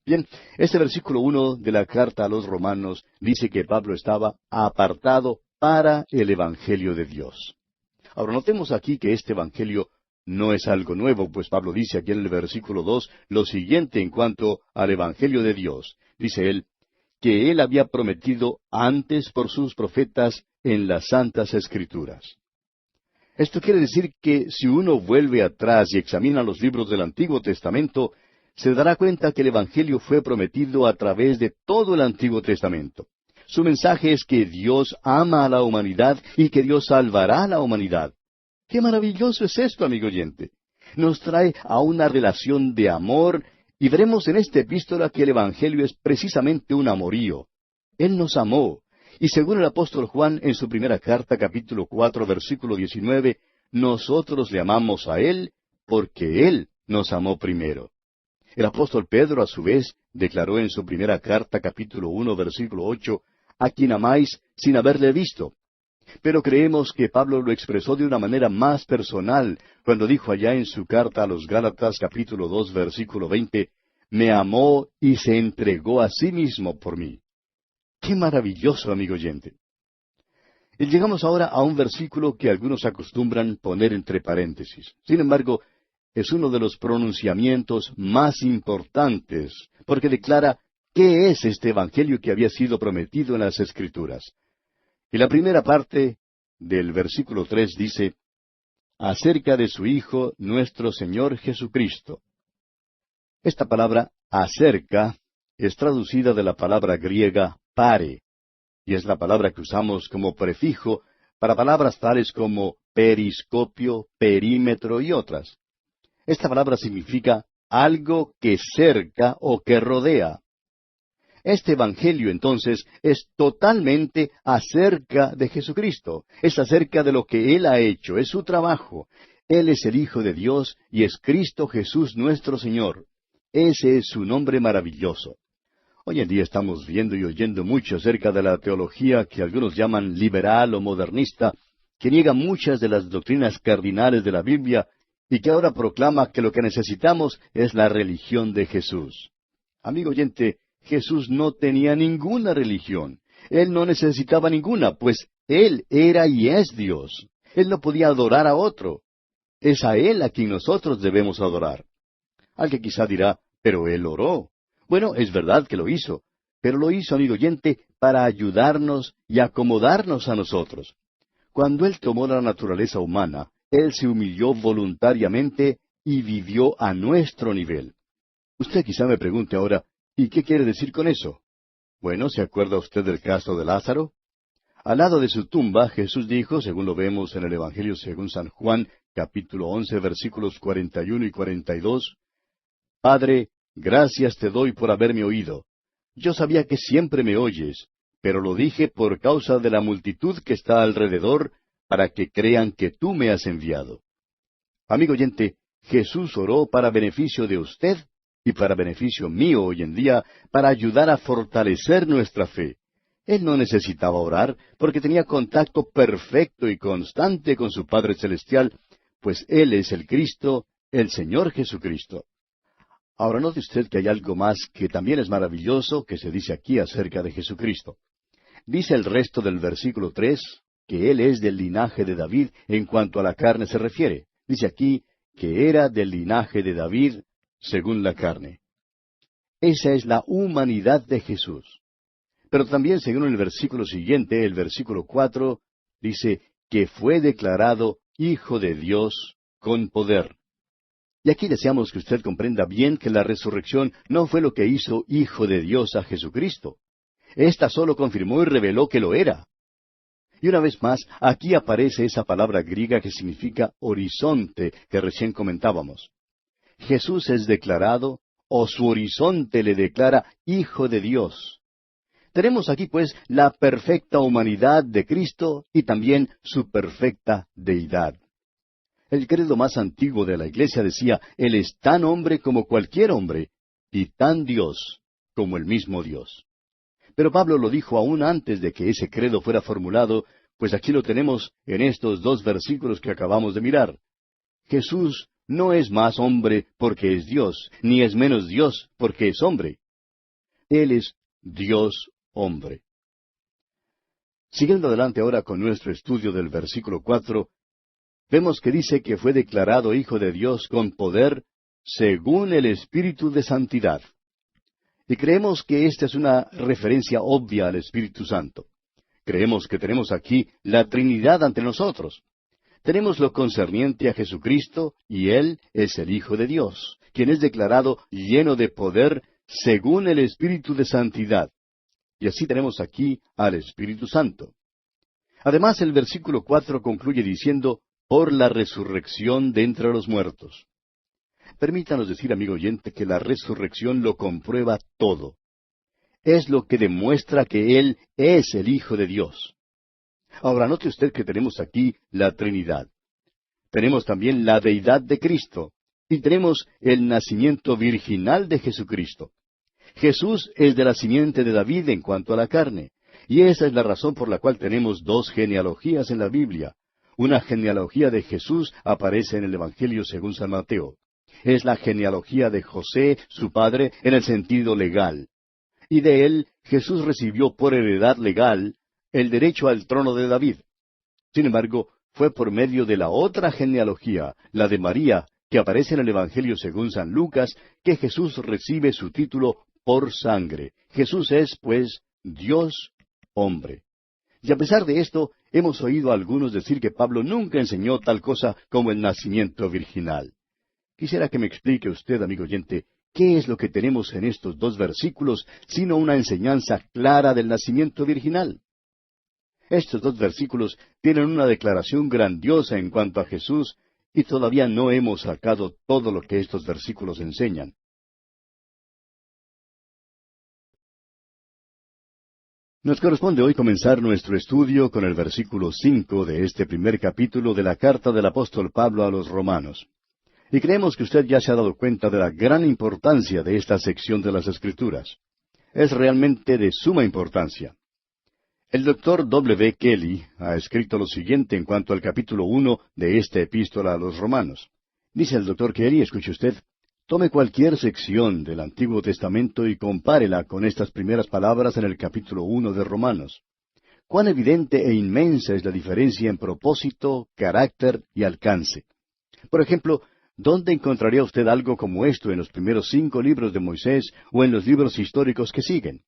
Bien, este versículo 1 de la carta a los Romanos dice que Pablo estaba apartado para el Evangelio de Dios. Ahora, notemos aquí que este Evangelio no es algo nuevo, pues Pablo dice aquí en el versículo 2 lo siguiente en cuanto al Evangelio de Dios. Dice él, que él había prometido antes por sus profetas en las Santas Escrituras. Esto quiere decir que si uno vuelve atrás y examina los libros del Antiguo Testamento, se dará cuenta que el Evangelio fue prometido a través de todo el Antiguo Testamento. Su mensaje es que Dios ama a la humanidad y que Dios salvará a la humanidad. ¡Qué maravilloso es esto, amigo oyente! Nos trae a una relación de amor y veremos en esta epístola que el Evangelio es precisamente un amorío. Él nos amó. Y según el apóstol Juan en su primera carta, capítulo 4, versículo 19, nosotros le amamos a Él porque Él nos amó primero. El apóstol Pedro, a su vez, declaró en su primera carta, capítulo 1, versículo 8, a quien amáis sin haberle visto. Pero creemos que Pablo lo expresó de una manera más personal, cuando dijo allá en su carta a los Gálatas, capítulo 2, versículo 20, me amó y se entregó a sí mismo por mí. ¡Qué maravilloso, amigo oyente! Y llegamos ahora a un versículo que algunos acostumbran poner entre paréntesis. Sin embargo, es uno de los pronunciamientos más importantes, porque declara qué es este Evangelio que había sido prometido en las Escrituras. Y la primera parte del versículo 3 dice, acerca de su Hijo, nuestro Señor Jesucristo. Esta palabra, acerca, es traducida de la palabra griega pare, y es la palabra que usamos como prefijo para palabras tales como periscopio, perímetro y otras. Esta palabra significa algo que cerca o que rodea. Este Evangelio, entonces, es totalmente acerca de Jesucristo. Es acerca de lo que Él ha hecho, es su trabajo. Él es el Hijo de Dios y es Cristo Jesús nuestro Señor. Ese es su nombre maravilloso. Hoy en día estamos viendo y oyendo mucho acerca de la teología que algunos llaman liberal o modernista, que niega muchas de las doctrinas cardinales de la Biblia y que ahora proclama que lo que necesitamos es la religión de Jesús. Amigo oyente, Jesús no tenía ninguna religión. Él no necesitaba ninguna, pues Él era y es Dios. Él no podía adorar a otro. Es a Él a quien nosotros debemos adorar. Alguien quizá dirá, Pero Él oró. Bueno, es verdad que lo hizo, pero lo hizo, amigo oyente, para ayudarnos y acomodarnos a nosotros. Cuando Él tomó la naturaleza humana, Él se humilló voluntariamente y vivió a nuestro nivel. Usted quizá me pregunte ahora, ¿y qué quiere decir con eso? Bueno, ¿se acuerda usted del caso de Lázaro? Al lado de su tumba, Jesús dijo, según lo vemos en el Evangelio según San Juan, capítulo 11, versículos 41 y 42, Padre, gracias te doy por haberme oído. Yo sabía que siempre me oyes, pero lo dije por causa de la multitud que está alrededor, para que crean que tú me has enviado. Amigo oyente, Jesús oró para beneficio de usted y para beneficio mío hoy en día, para ayudar a fortalecer nuestra fe. Él no necesitaba orar porque tenía contacto perfecto y constante con su Padre Celestial, pues Él es el Cristo, el Señor Jesucristo. Ahora note usted que hay algo más que también es maravilloso que se dice aquí acerca de Jesucristo. Dice el resto del versículo 3 que Él es del linaje de David en cuanto a la carne se refiere. Dice aquí que era del linaje de David según la carne. Esa es la humanidad de Jesús. Pero también, según el versículo siguiente, el versículo 4, dice que fue declarado Hijo de Dios con poder. Y aquí deseamos que usted comprenda bien que la resurrección no fue lo que hizo Hijo de Dios a Jesucristo. Esta solo confirmó y reveló que lo era. Y una vez más, aquí aparece esa palabra griega que significa horizonte, que recién comentábamos. Jesús es declarado, o su horizonte le declara Hijo de Dios. Tenemos aquí, pues, la perfecta humanidad de Cristo y también su perfecta deidad. El credo más antiguo de la Iglesia decía, Él es tan hombre como cualquier hombre, y tan Dios como el mismo Dios. Pero Pablo lo dijo aún antes de que ese credo fuera formulado, pues aquí lo tenemos en estos dos versículos que acabamos de mirar. Jesús no es más hombre porque es Dios, ni es menos Dios porque es hombre. Él es Dios hombre. Siguiendo adelante ahora con nuestro estudio del versículo 4, vemos que dice que fue declarado Hijo de Dios con poder según el Espíritu de Santidad. Y creemos que esta es una referencia obvia al Espíritu Santo. Creemos que tenemos aquí la Trinidad ante nosotros. Tenemos lo concerniente a Jesucristo, y Él es el Hijo de Dios, quien es declarado lleno de poder según el Espíritu de Santidad. Y así tenemos aquí al Espíritu Santo. Además, el versículo 4 concluye diciendo, por la resurrección de entre los muertos. Permítanos decir, amigo oyente, que la resurrección lo comprueba todo. Es lo que demuestra que Él es el Hijo de Dios. Ahora, note usted que tenemos aquí la Trinidad. Tenemos también la deidad de Cristo. Y tenemos el nacimiento virginal de Jesucristo. Jesús es de la simiente de David en cuanto a la carne. Y esa es la razón por la cual tenemos dos genealogías en la Biblia. Una genealogía de Jesús aparece en el Evangelio según San Mateo. Es la genealogía de José, su padre, en el sentido legal. Y de él Jesús recibió por heredad legal el derecho al trono de David. Sin embargo, fue por medio de la otra genealogía, la de María, que aparece en el Evangelio según San Lucas, que Jesús recibe su título por sangre. Jesús es, pues, Dios hombre. Y a pesar de esto, hemos oído a algunos decir que Pablo nunca enseñó tal cosa como el nacimiento virginal. Quisiera que me explique usted, amigo oyente, ¿qué es lo que tenemos en estos dos versículos, sino una enseñanza clara del nacimiento virginal? Estos dos versículos tienen una declaración grandiosa en cuanto a Jesús, y todavía no hemos sacado todo lo que estos versículos enseñan. Nos corresponde hoy comenzar nuestro estudio con el versículo 5 de este primer capítulo de la carta del apóstol Pablo a los Romanos. Y creemos que usted ya se ha dado cuenta de la gran importancia de esta sección de las Escrituras. Es realmente de suma importancia. El doctor W. Kelly ha escrito lo siguiente en cuanto al capítulo 1 de esta epístola a los Romanos. Dice el doctor Kelly, escuche usted, tome cualquier sección del Antiguo Testamento y compárela con estas primeras palabras en el capítulo 1 de Romanos. Cuán evidente e inmensa es la diferencia en propósito, carácter y alcance. Por ejemplo, ¿Dónde encontraría usted algo como esto en los primeros 5 libros de Moisés o en los libros históricos que siguen?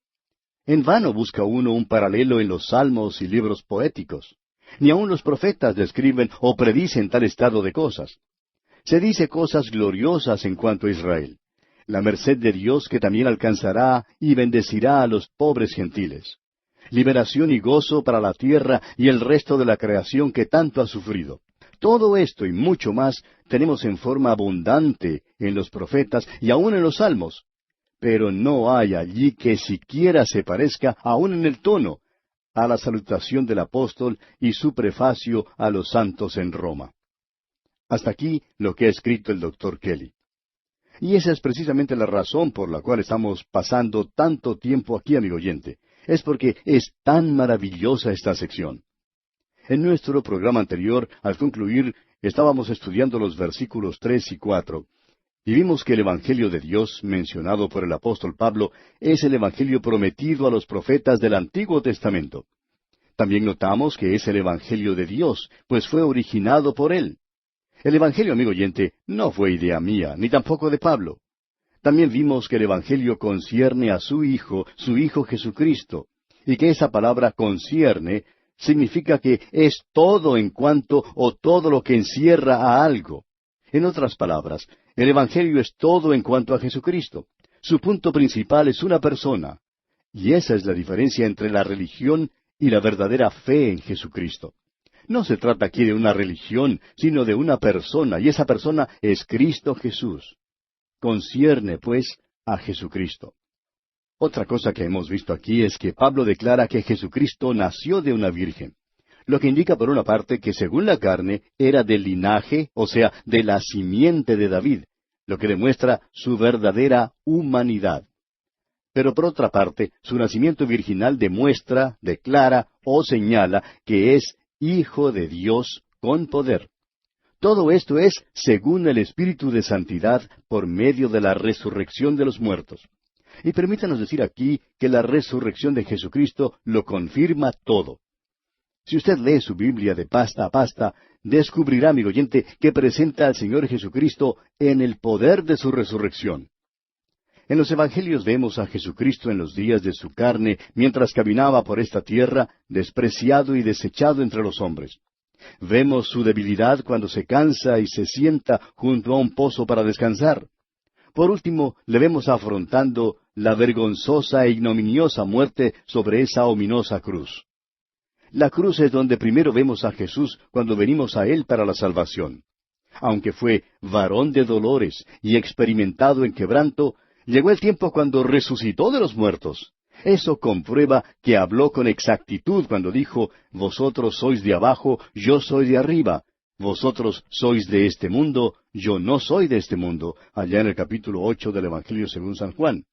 En vano busca uno un paralelo en los salmos y libros poéticos. Ni aun los profetas describen o predicen tal estado de cosas. Se dice cosas gloriosas en cuanto a Israel, la merced de Dios que también alcanzará y bendecirá a los pobres gentiles, liberación y gozo para la tierra y el resto de la creación que tanto ha sufrido. Todo esto y mucho más tenemos en forma abundante en los profetas y aun en los salmos, pero no hay allí que siquiera se parezca, aun en el tono, a la salutación del apóstol y su prefacio a los santos en Roma. Hasta aquí lo que ha escrito el doctor Kelly. Y esa es precisamente la razón por la cual estamos pasando tanto tiempo aquí, amigo oyente. Es porque es tan maravillosa esta sección. En nuestro programa anterior, al concluir, estábamos estudiando los versículos 3 y 4, y vimos que el Evangelio de Dios, mencionado por el apóstol Pablo, es el Evangelio prometido a los profetas del Antiguo Testamento. También notamos que es el Evangelio de Dios, pues fue originado por Él. El Evangelio, amigo oyente, no fue idea mía, ni tampoco de Pablo. También vimos que el Evangelio concierne a su Hijo Jesucristo, y que esa palabra concierne significa que es todo en cuanto o todo lo que encierra a algo. En otras palabras, el Evangelio es todo en cuanto a Jesucristo. Su punto principal es una persona. Y esa es la diferencia entre la religión y la verdadera fe en Jesucristo. No se trata aquí de una religión, sino de una persona, y esa persona es Cristo Jesús. Concierne, pues, a Jesucristo. Otra cosa que hemos visto aquí es que Pablo declara que Jesucristo nació de una virgen, lo que indica por una parte que según la carne era del linaje, o sea, de la simiente de David, lo que demuestra su verdadera humanidad. Pero por otra parte, su nacimiento virginal demuestra, declara o señala que es Hijo de Dios con poder. Todo esto es según el Espíritu de Santidad por medio de la resurrección de los muertos. Y permítanos decir aquí que la resurrección de Jesucristo lo confirma todo. Si usted lee su Biblia de pasta a pasta, descubrirá, amigo oyente, que presenta al Señor Jesucristo en el poder de su resurrección. En los Evangelios vemos a Jesucristo en los días de su carne, mientras caminaba por esta tierra, despreciado y desechado entre los hombres. Vemos su debilidad cuando se cansa y se sienta junto a un pozo para descansar. Por último, le vemos afrontando la vergonzosa e ignominiosa muerte sobre esa ominosa cruz. La cruz es donde primero vemos a Jesús cuando venimos a Él para la salvación. Aunque fue varón de dolores y experimentado en quebranto, llegó el tiempo cuando resucitó de los muertos. Eso comprueba que habló con exactitud cuando dijo, «Vosotros sois de abajo, yo soy de arriba. Vosotros sois de este mundo, yo no soy de este mundo», allá en el capítulo 8 del Evangelio según San Juan.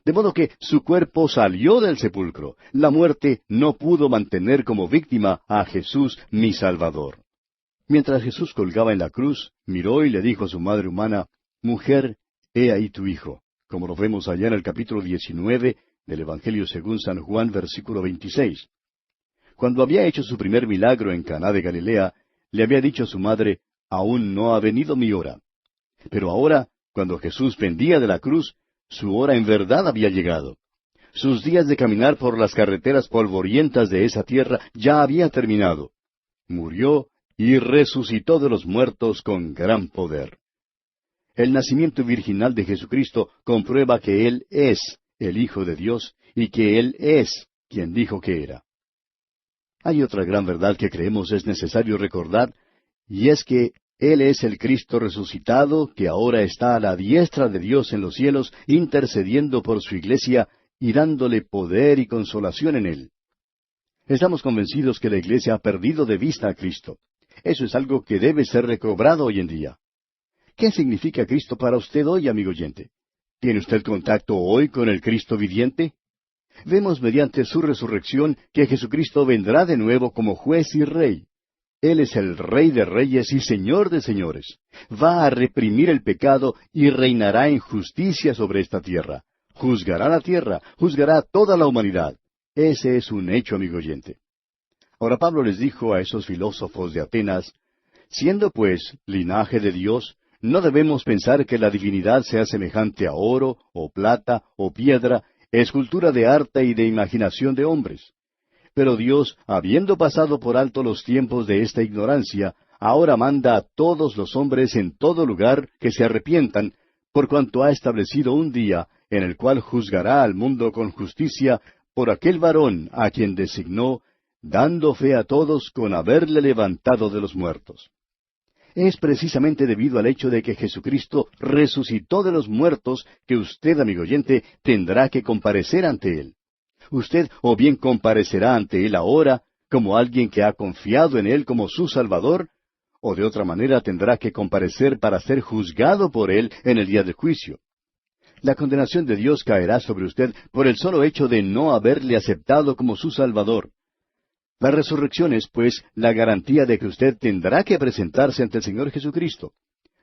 De modo que su cuerpo salió del sepulcro. La muerte no pudo mantener como víctima a Jesús, mi Salvador. Mientras Jesús colgaba en la cruz, miró y le dijo a su madre humana, «Mujer, he ahí tu hijo», como lo vemos allá en el capítulo 19 del Evangelio según San Juan, versículo 26. Cuando había hecho su primer milagro en Caná de Galilea, le había dicho a su madre, «Aún no ha venido mi hora». Pero ahora, cuando Jesús pendía de la cruz, su hora en verdad había llegado. Sus días de caminar por las carreteras polvorientas de esa tierra ya había terminado. Murió y resucitó de los muertos con gran poder. El nacimiento virginal de Jesucristo comprueba que Él es el Hijo de Dios y que Él es quien dijo que era. Hay otra gran verdad que creemos es necesario recordar, y es que Él es el Cristo resucitado que ahora está a la diestra de Dios en los cielos, intercediendo por su iglesia y dándole poder y consolación en Él. Estamos convencidos que la iglesia ha perdido de vista a Cristo. Eso es algo que debe ser recobrado hoy en día. ¿Qué significa Cristo para usted hoy, amigo oyente? ¿Tiene usted contacto hoy con el Cristo viviente? Vemos mediante su resurrección que Jesucristo vendrá de nuevo como juez y rey. Él es el Rey de reyes y Señor de señores. Va a reprimir el pecado y reinará en justicia sobre esta tierra. Juzgará la tierra, juzgará a toda la humanidad. Ese es un hecho, amigo oyente. Ahora Pablo les dijo a esos filósofos de Atenas, «Siendo pues linaje de Dios, No debemos pensar que la divinidad sea semejante a oro, o plata, o piedra, escultura de arte y de imaginación de hombres. Pero Dios, habiendo pasado por alto los tiempos de esta ignorancia, ahora manda a todos los hombres en todo lugar que se arrepientan, por cuanto ha establecido un día en el cual juzgará al mundo con justicia por aquel varón a quien designó, dando fe a todos con haberle levantado de los muertos. Es precisamente debido al hecho de que Jesucristo resucitó de los muertos que usted, amigo oyente, tendrá que comparecer ante Él. Usted o bien comparecerá ante Él ahora como alguien que ha confiado en Él como su Salvador, o de otra manera tendrá que comparecer para ser juzgado por Él en el día del juicio. La condenación de Dios caerá sobre usted por el solo hecho de no haberle aceptado como su Salvador. La resurrección es, pues, la garantía de que usted tendrá que presentarse ante el Señor Jesucristo.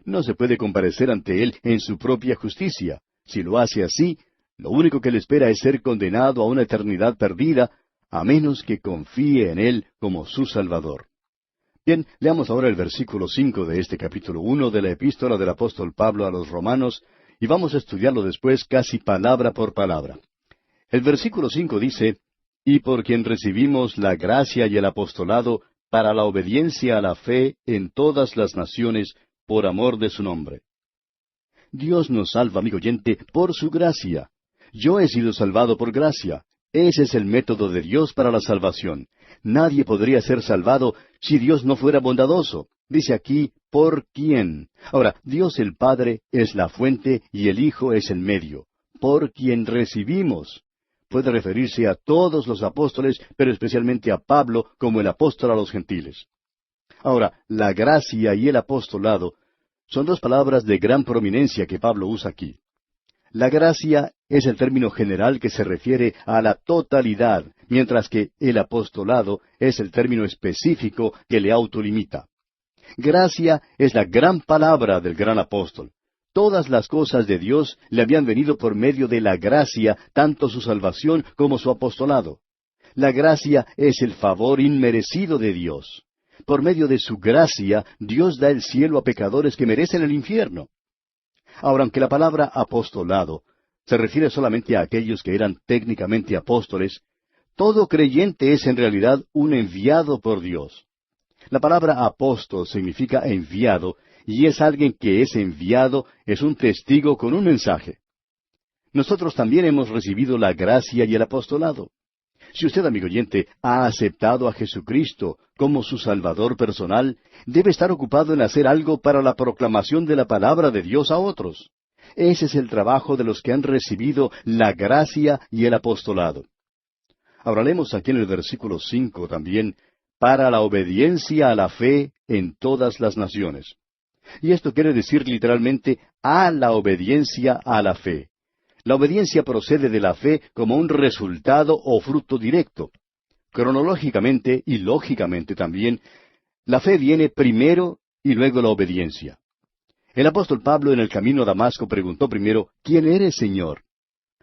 No se puede comparecer ante Él en su propia justicia. Si lo hace así, lo único que le espera es ser condenado a una eternidad perdida, a menos que confíe en Él como su Salvador. Bien, leamos ahora el versículo 5 de este capítulo 1 de la epístola del apóstol Pablo a los Romanos, y vamos a estudiarlo después casi palabra por palabra. El versículo 5 dice, y por quien recibimos la gracia y el apostolado para la obediencia a la fe en todas las naciones, por amor de su nombre. Dios nos salva, amigo oyente, por su gracia. Yo he sido salvado por gracia. Ese es el método de Dios para la salvación. Nadie podría ser salvado si Dios no fuera bondadoso. Dice aquí, ¿por quién? Ahora, Dios el Padre es la fuente y el Hijo es el medio. Por quien recibimos. Puede referirse a todos los apóstoles, pero especialmente a Pablo como el apóstol a los gentiles. Ahora, la gracia y el apostolado son dos palabras de gran prominencia que Pablo usa aquí. La gracia es el término general que se refiere a la totalidad, mientras que el apostolado es el término específico que le autolimita. Gracia es la gran palabra del gran apóstol. Todas las cosas de Dios le habían venido por medio de la gracia, tanto su salvación como su apostolado. La gracia es el favor inmerecido de Dios. Por medio de su gracia, Dios da el cielo a pecadores que merecen el infierno. Ahora, aunque la palabra apostolado se refiere solamente a aquellos que eran técnicamente apóstoles, todo creyente es en realidad un enviado por Dios. La palabra apóstol significa enviado, y es alguien que es enviado, es un testigo con un mensaje. Nosotros también hemos recibido la gracia y el apostolado. Si usted, amigo oyente, ha aceptado a Jesucristo como su Salvador personal, debe estar ocupado en hacer algo para la proclamación de la palabra de Dios a otros. Ese es el trabajo de los que han recibido la gracia y el apostolado. Ahora leemos aquí en el versículo 5 también, para la obediencia a la fe en todas las naciones. Y esto quiere decir literalmente a la obediencia a la fe. La obediencia procede de la fe como un resultado o fruto directo. Cronológicamente y lógicamente también, la fe viene primero y luego la obediencia. El apóstol Pablo en el camino a Damasco preguntó primero, ¿quién eres, Señor?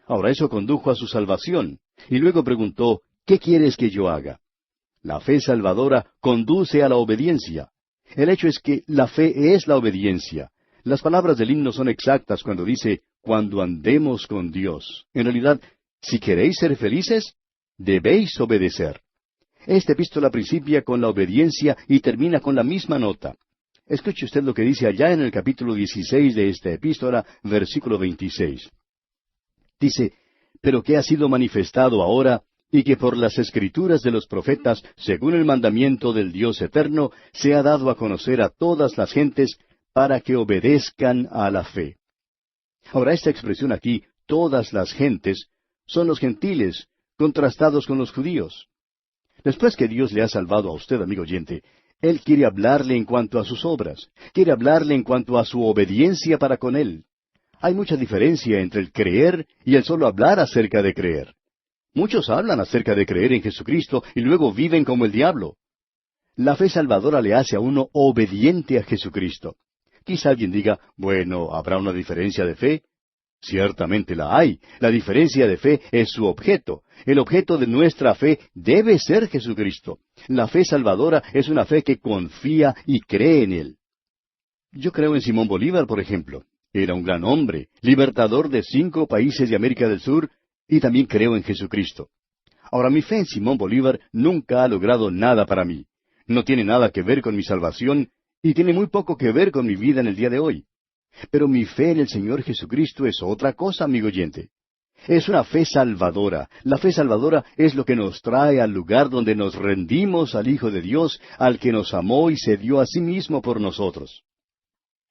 Ahora eso condujo a su salvación. Y luego preguntó, ¿qué quieres que yo haga? La fe salvadora conduce a la obediencia. El hecho es que la fe es la obediencia. Las palabras del himno son exactas cuando dice, cuando andemos con Dios. En realidad, si queréis ser felices, debéis obedecer. Esta epístola principia con la obediencia y termina con la misma nota. Escuche usted lo que dice allá en el capítulo 16 de esta epístola, versículo 26. Dice, pero que ha sido manifestado ahora, y que por las escrituras de los profetas, según el mandamiento del Dios eterno, se ha dado a conocer a todas las gentes, para que obedezcan a la fe. Ahora, esta expresión aquí, todas las gentes, son los gentiles, contrastados con los judíos. Después que Dios le ha salvado a usted, amigo oyente, Él quiere hablarle en cuanto a sus obras, quiere hablarle en cuanto a su obediencia para con Él. Hay mucha diferencia entre el creer y el solo hablar acerca de creer. Muchos hablan acerca de creer en Jesucristo y luego viven como el diablo. La fe salvadora le hace a uno obediente a Jesucristo. Quizá alguien diga, bueno, ¿habrá una diferencia de fe? Ciertamente la hay. La diferencia de fe es su objeto. El objeto de nuestra fe debe ser Jesucristo. La fe salvadora es una fe que confía y cree en Él. Yo creo en Simón Bolívar, por ejemplo. Era un gran hombre, libertador de 5 países de América del Sur, y también creo en Jesucristo. Ahora, mi fe en Simón Bolívar nunca ha logrado nada para mí. No tiene nada que ver con mi salvación, y tiene muy poco que ver con mi vida en el día de hoy. Pero mi fe en el Señor Jesucristo es otra cosa, amigo oyente. Es una fe salvadora. La fe salvadora es lo que nos trae al lugar donde nos rendimos al Hijo de Dios, al que nos amó y se dio a sí mismo por nosotros.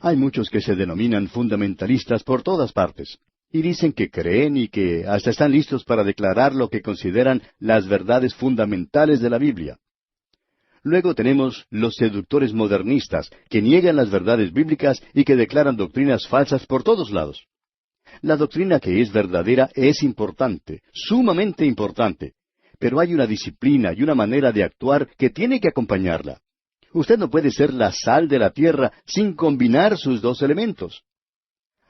Hay muchos que se denominan fundamentalistas por todas partes, y dicen que creen y que hasta están listos para declarar lo que consideran las verdades fundamentales de la Biblia. Luego tenemos los seductores modernistas, que niegan las verdades bíblicas y que declaran doctrinas falsas por todos lados. La doctrina que es verdadera es importante, sumamente importante, pero hay una disciplina y una manera de actuar que tiene que acompañarla. Usted no puede ser la sal de la tierra sin combinar sus dos elementos.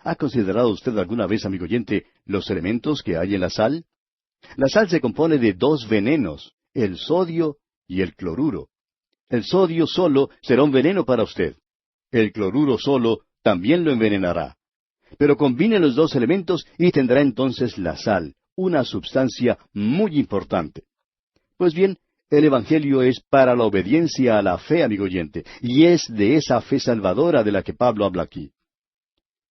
¿Ha considerado usted alguna vez, amigo oyente, los elementos que hay en la sal? La sal se compone de 2 venenos, el sodio y el cloruro. El sodio solo será un veneno para usted. El cloruro solo también lo envenenará. Pero combine los 2 elementos y tendrá entonces la sal, una sustancia muy importante. Pues bien, el Evangelio es para la obediencia a la fe, amigo oyente, y es de esa fe salvadora de la que Pablo habla aquí.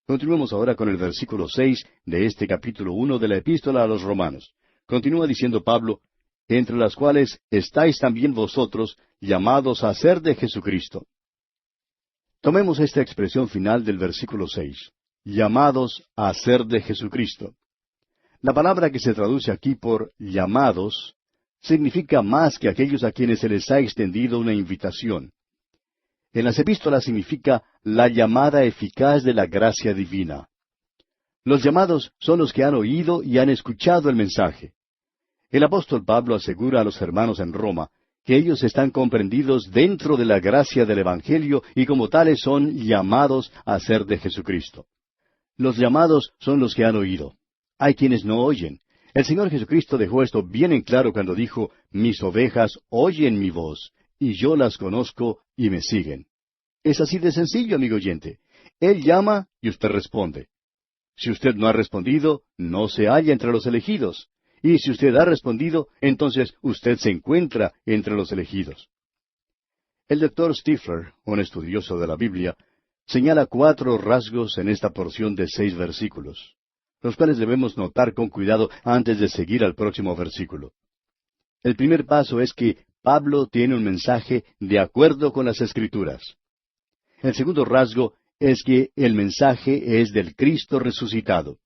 Continuemos ahora con el versículo 6 de este capítulo 1 de la Epístola a los Romanos. Continúa diciendo Pablo, entre las cuales estáis también vosotros, llamados a ser de Jesucristo. Tomemos esta expresión final del versículo 6. Llamados a ser de Jesucristo. La palabra que se traduce aquí por llamados significa más que aquellos a quienes se les ha extendido una invitación. En las epístolas significa la llamada eficaz de la gracia divina. Los llamados son los que han oído y han escuchado el mensaje. El apóstol Pablo asegura a los hermanos en Roma que ellos están comprendidos dentro de la gracia del Evangelio y como tales son llamados a ser de Jesucristo. Los llamados son los que han oído. Hay quienes no oyen. El Señor Jesucristo dejó esto bien en claro cuando dijo, mis ovejas oyen mi voz, y yo las conozco y me siguen. Es así de sencillo, amigo oyente. Él llama y usted responde. Si usted no ha respondido, no se halla entre los elegidos. Y si usted ha respondido, entonces usted se encuentra entre los elegidos. El doctor Stifler, un estudioso de la Biblia, señala 4 rasgos en esta porción de 6 versículos, los cuales debemos notar con cuidado antes de seguir al próximo versículo. El primer paso es que Pablo tiene un mensaje de acuerdo con las Escrituras. El segundo rasgo es que el mensaje es del Cristo resucitado.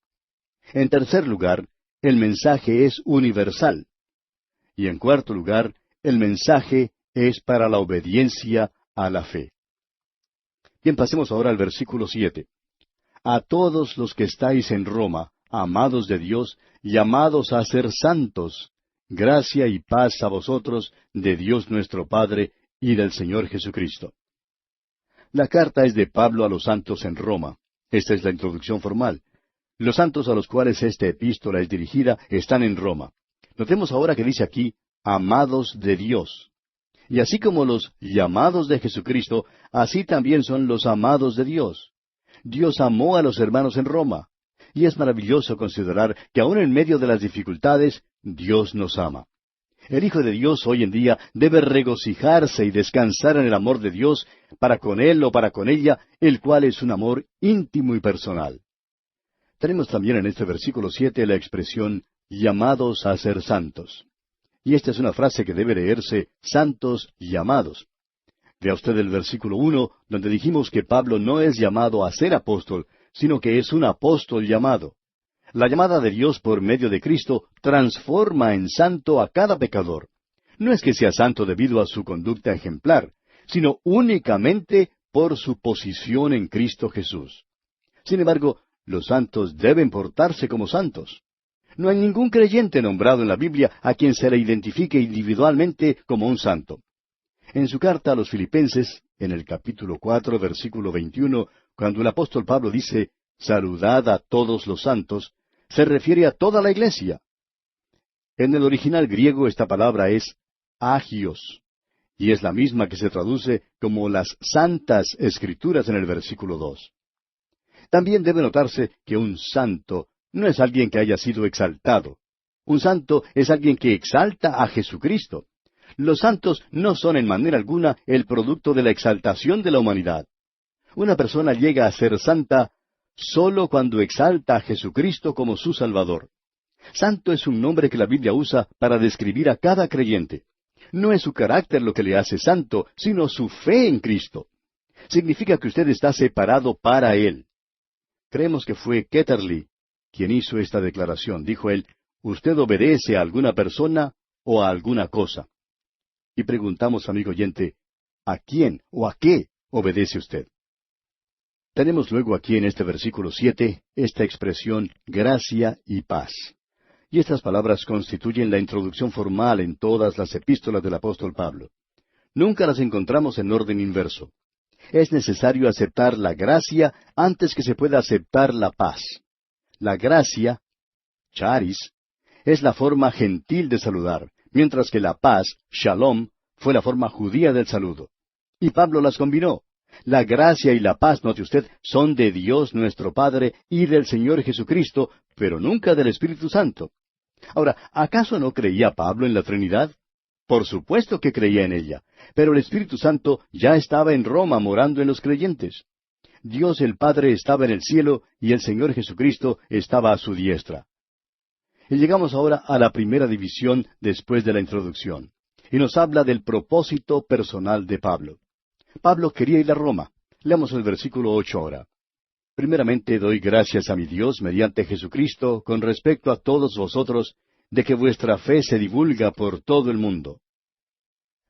En tercer lugar, el mensaje es universal. Y en cuarto lugar, el mensaje es para la obediencia a la fe. Bien, pasemos ahora al versículo 7. A todos los que estáis en Roma, amados de Dios, llamados a ser santos, gracia y paz a vosotros, de Dios nuestro Padre y del Señor Jesucristo. La carta es de Pablo a los santos en Roma. Esta es la introducción formal. Los santos a los cuales esta epístola es dirigida están en Roma. Notemos ahora que dice aquí, amados de Dios. Y así como los llamados de Jesucristo, así también son los amados de Dios. Dios amó a los hermanos en Roma. Y es maravilloso considerar que aun en medio de las dificultades, Dios nos ama. El Hijo de Dios hoy en día debe regocijarse y descansar en el amor de Dios para con él o para con ella, el cual es un amor íntimo y personal. Tenemos también en este versículo 7 la expresión llamados a ser santos. Y esta es una frase que debe leerse santos llamados. Vea usted el versículo 1, donde dijimos que Pablo no es llamado a ser apóstol, sino que es un apóstol llamado. La llamada de Dios por medio de Cristo transforma en santo a cada pecador. No es que sea santo debido a su conducta ejemplar, sino únicamente por su posición en Cristo Jesús. Sin embargo, los santos deben portarse como santos. No hay ningún creyente nombrado en la Biblia a quien se le identifique individualmente como un santo. En su carta a los Filipenses, en el capítulo 4, versículo 21, cuando el apóstol Pablo dice, saludad a todos los santos, se refiere a toda la iglesia. En el original griego esta palabra es agios, y es la misma que se traduce como las Santas Escrituras en el versículo 2. También debe notarse que un santo no es alguien que haya sido exaltado. Un santo es alguien que exalta a Jesucristo. Los santos no son en manera alguna el producto de la exaltación de la humanidad. Una persona llega a ser santa solo cuando exalta a Jesucristo como su Salvador. Santo es un nombre que la Biblia usa para describir a cada creyente. No es su carácter lo que le hace santo, sino su fe en Cristo. Significa que usted está separado para Él. Creemos que fue Ketterly quien hizo esta declaración. Dijo él, usted obedece a alguna persona o a alguna cosa. Y preguntamos, amigo oyente, ¿a quién o a qué obedece usted? Tenemos luego aquí en este versículo 7 esta expresión gracia y paz. Y estas palabras constituyen la introducción formal en todas las epístolas del apóstol Pablo. Nunca las encontramos en orden inverso. Es necesario aceptar la gracia antes que se pueda aceptar la paz. La gracia, charis, es la forma gentil de saludar, mientras que la paz, shalom, fue la forma judía del saludo. Y Pablo las combinó. La gracia y la paz, note usted, son de Dios nuestro Padre y del Señor Jesucristo, pero nunca del Espíritu Santo. Ahora, ¿acaso no creía Pablo en la Trinidad? Por supuesto que creía en ella, pero el Espíritu Santo ya estaba en Roma morando en los creyentes. Dios el Padre estaba en el cielo y el Señor Jesucristo estaba a su diestra. Y llegamos ahora a la primera división después de la introducción, y nos habla del propósito personal de Pablo. Pablo quería ir a Roma. Leamos el versículo 8 ahora. Primeramente doy gracias a mi Dios mediante Jesucristo con respecto a todos vosotros, de que vuestra fe se divulga por todo el mundo.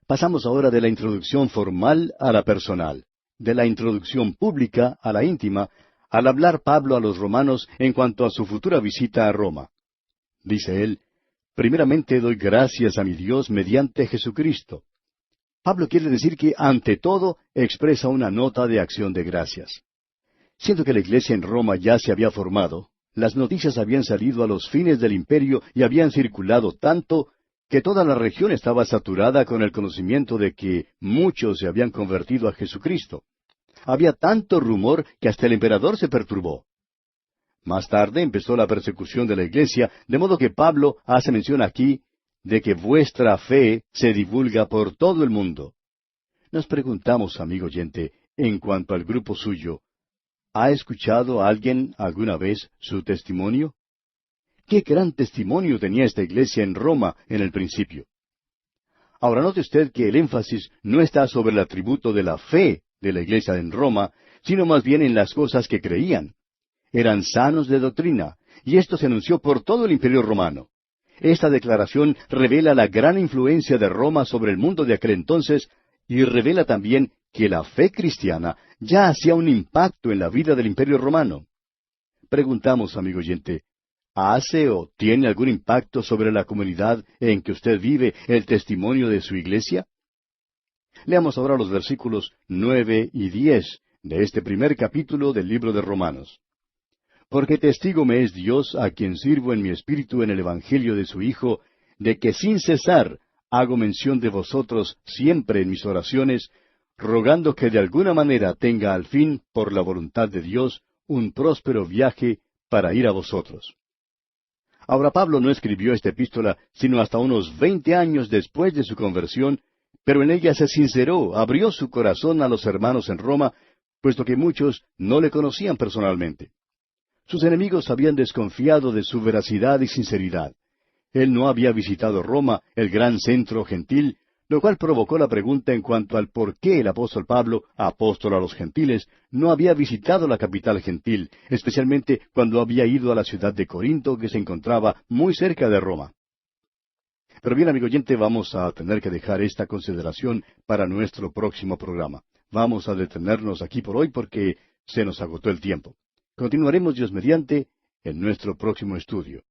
Pasamos ahora de la introducción formal a la personal, de la introducción pública a la íntima, al hablar Pablo a los romanos en cuanto a su futura visita a Roma. Dice él, primeramente doy gracias a mi Dios mediante Jesucristo. Pablo quiere decir que, ante todo, expresa una nota de acción de gracias. Siendo que la iglesia en Roma ya se había formado, las noticias habían salido a los fines del imperio y habían circulado tanto que toda la región estaba saturada con el conocimiento de que muchos se habían convertido a Jesucristo. Había tanto rumor que hasta el emperador se perturbó. Más tarde empezó la persecución de la iglesia, de modo que Pablo hace mención aquí de que vuestra fe se divulga por todo el mundo. Nos preguntamos, amigo oyente, en cuanto al grupo suyo, ¿ha escuchado alguien alguna vez su testimonio? ¡Qué gran testimonio tenía esta iglesia en Roma en el principio! Ahora note usted que el énfasis no está sobre el atributo de la fe de la iglesia en Roma, sino más bien en las cosas que creían. Eran sanos de doctrina, y esto se anunció por todo el imperio romano. Esta declaración revela la gran influencia de Roma sobre el mundo de aquel entonces, y revela también que la fe cristiana ya hacía un impacto en la vida del imperio romano. Preguntamos, amigo oyente, ¿hace o tiene algún impacto sobre la comunidad en que usted vive el testimonio de su iglesia? Leamos ahora los versículos 9 y 10 de este primer capítulo del libro de Romanos. Porque testigo me es Dios, a quien sirvo en mi espíritu en el Evangelio de su Hijo, de que sin cesar hago mención de vosotros siempre en mis oraciones, rogando que de alguna manera tenga al fin, por la voluntad de Dios, un próspero viaje para ir a vosotros. Ahora Pablo no escribió esta epístola sino hasta unos 20 años después de su conversión, pero en ella se sinceró, abrió su corazón a los hermanos en Roma, puesto que muchos no le conocían personalmente. Sus enemigos habían desconfiado de su veracidad y sinceridad. Él no había visitado Roma, el gran centro gentil, lo cual provocó la pregunta en cuanto al por qué el apóstol Pablo, apóstol a los gentiles, no había visitado la capital gentil, especialmente cuando había ido a la ciudad de Corinto, que se encontraba muy cerca de Roma. Pero bien, amigo oyente, vamos a tener que dejar esta consideración para nuestro próximo programa. Vamos a detenernos aquí por hoy porque se nos agotó el tiempo. Continuaremos, Dios mediante, en nuestro próximo estudio.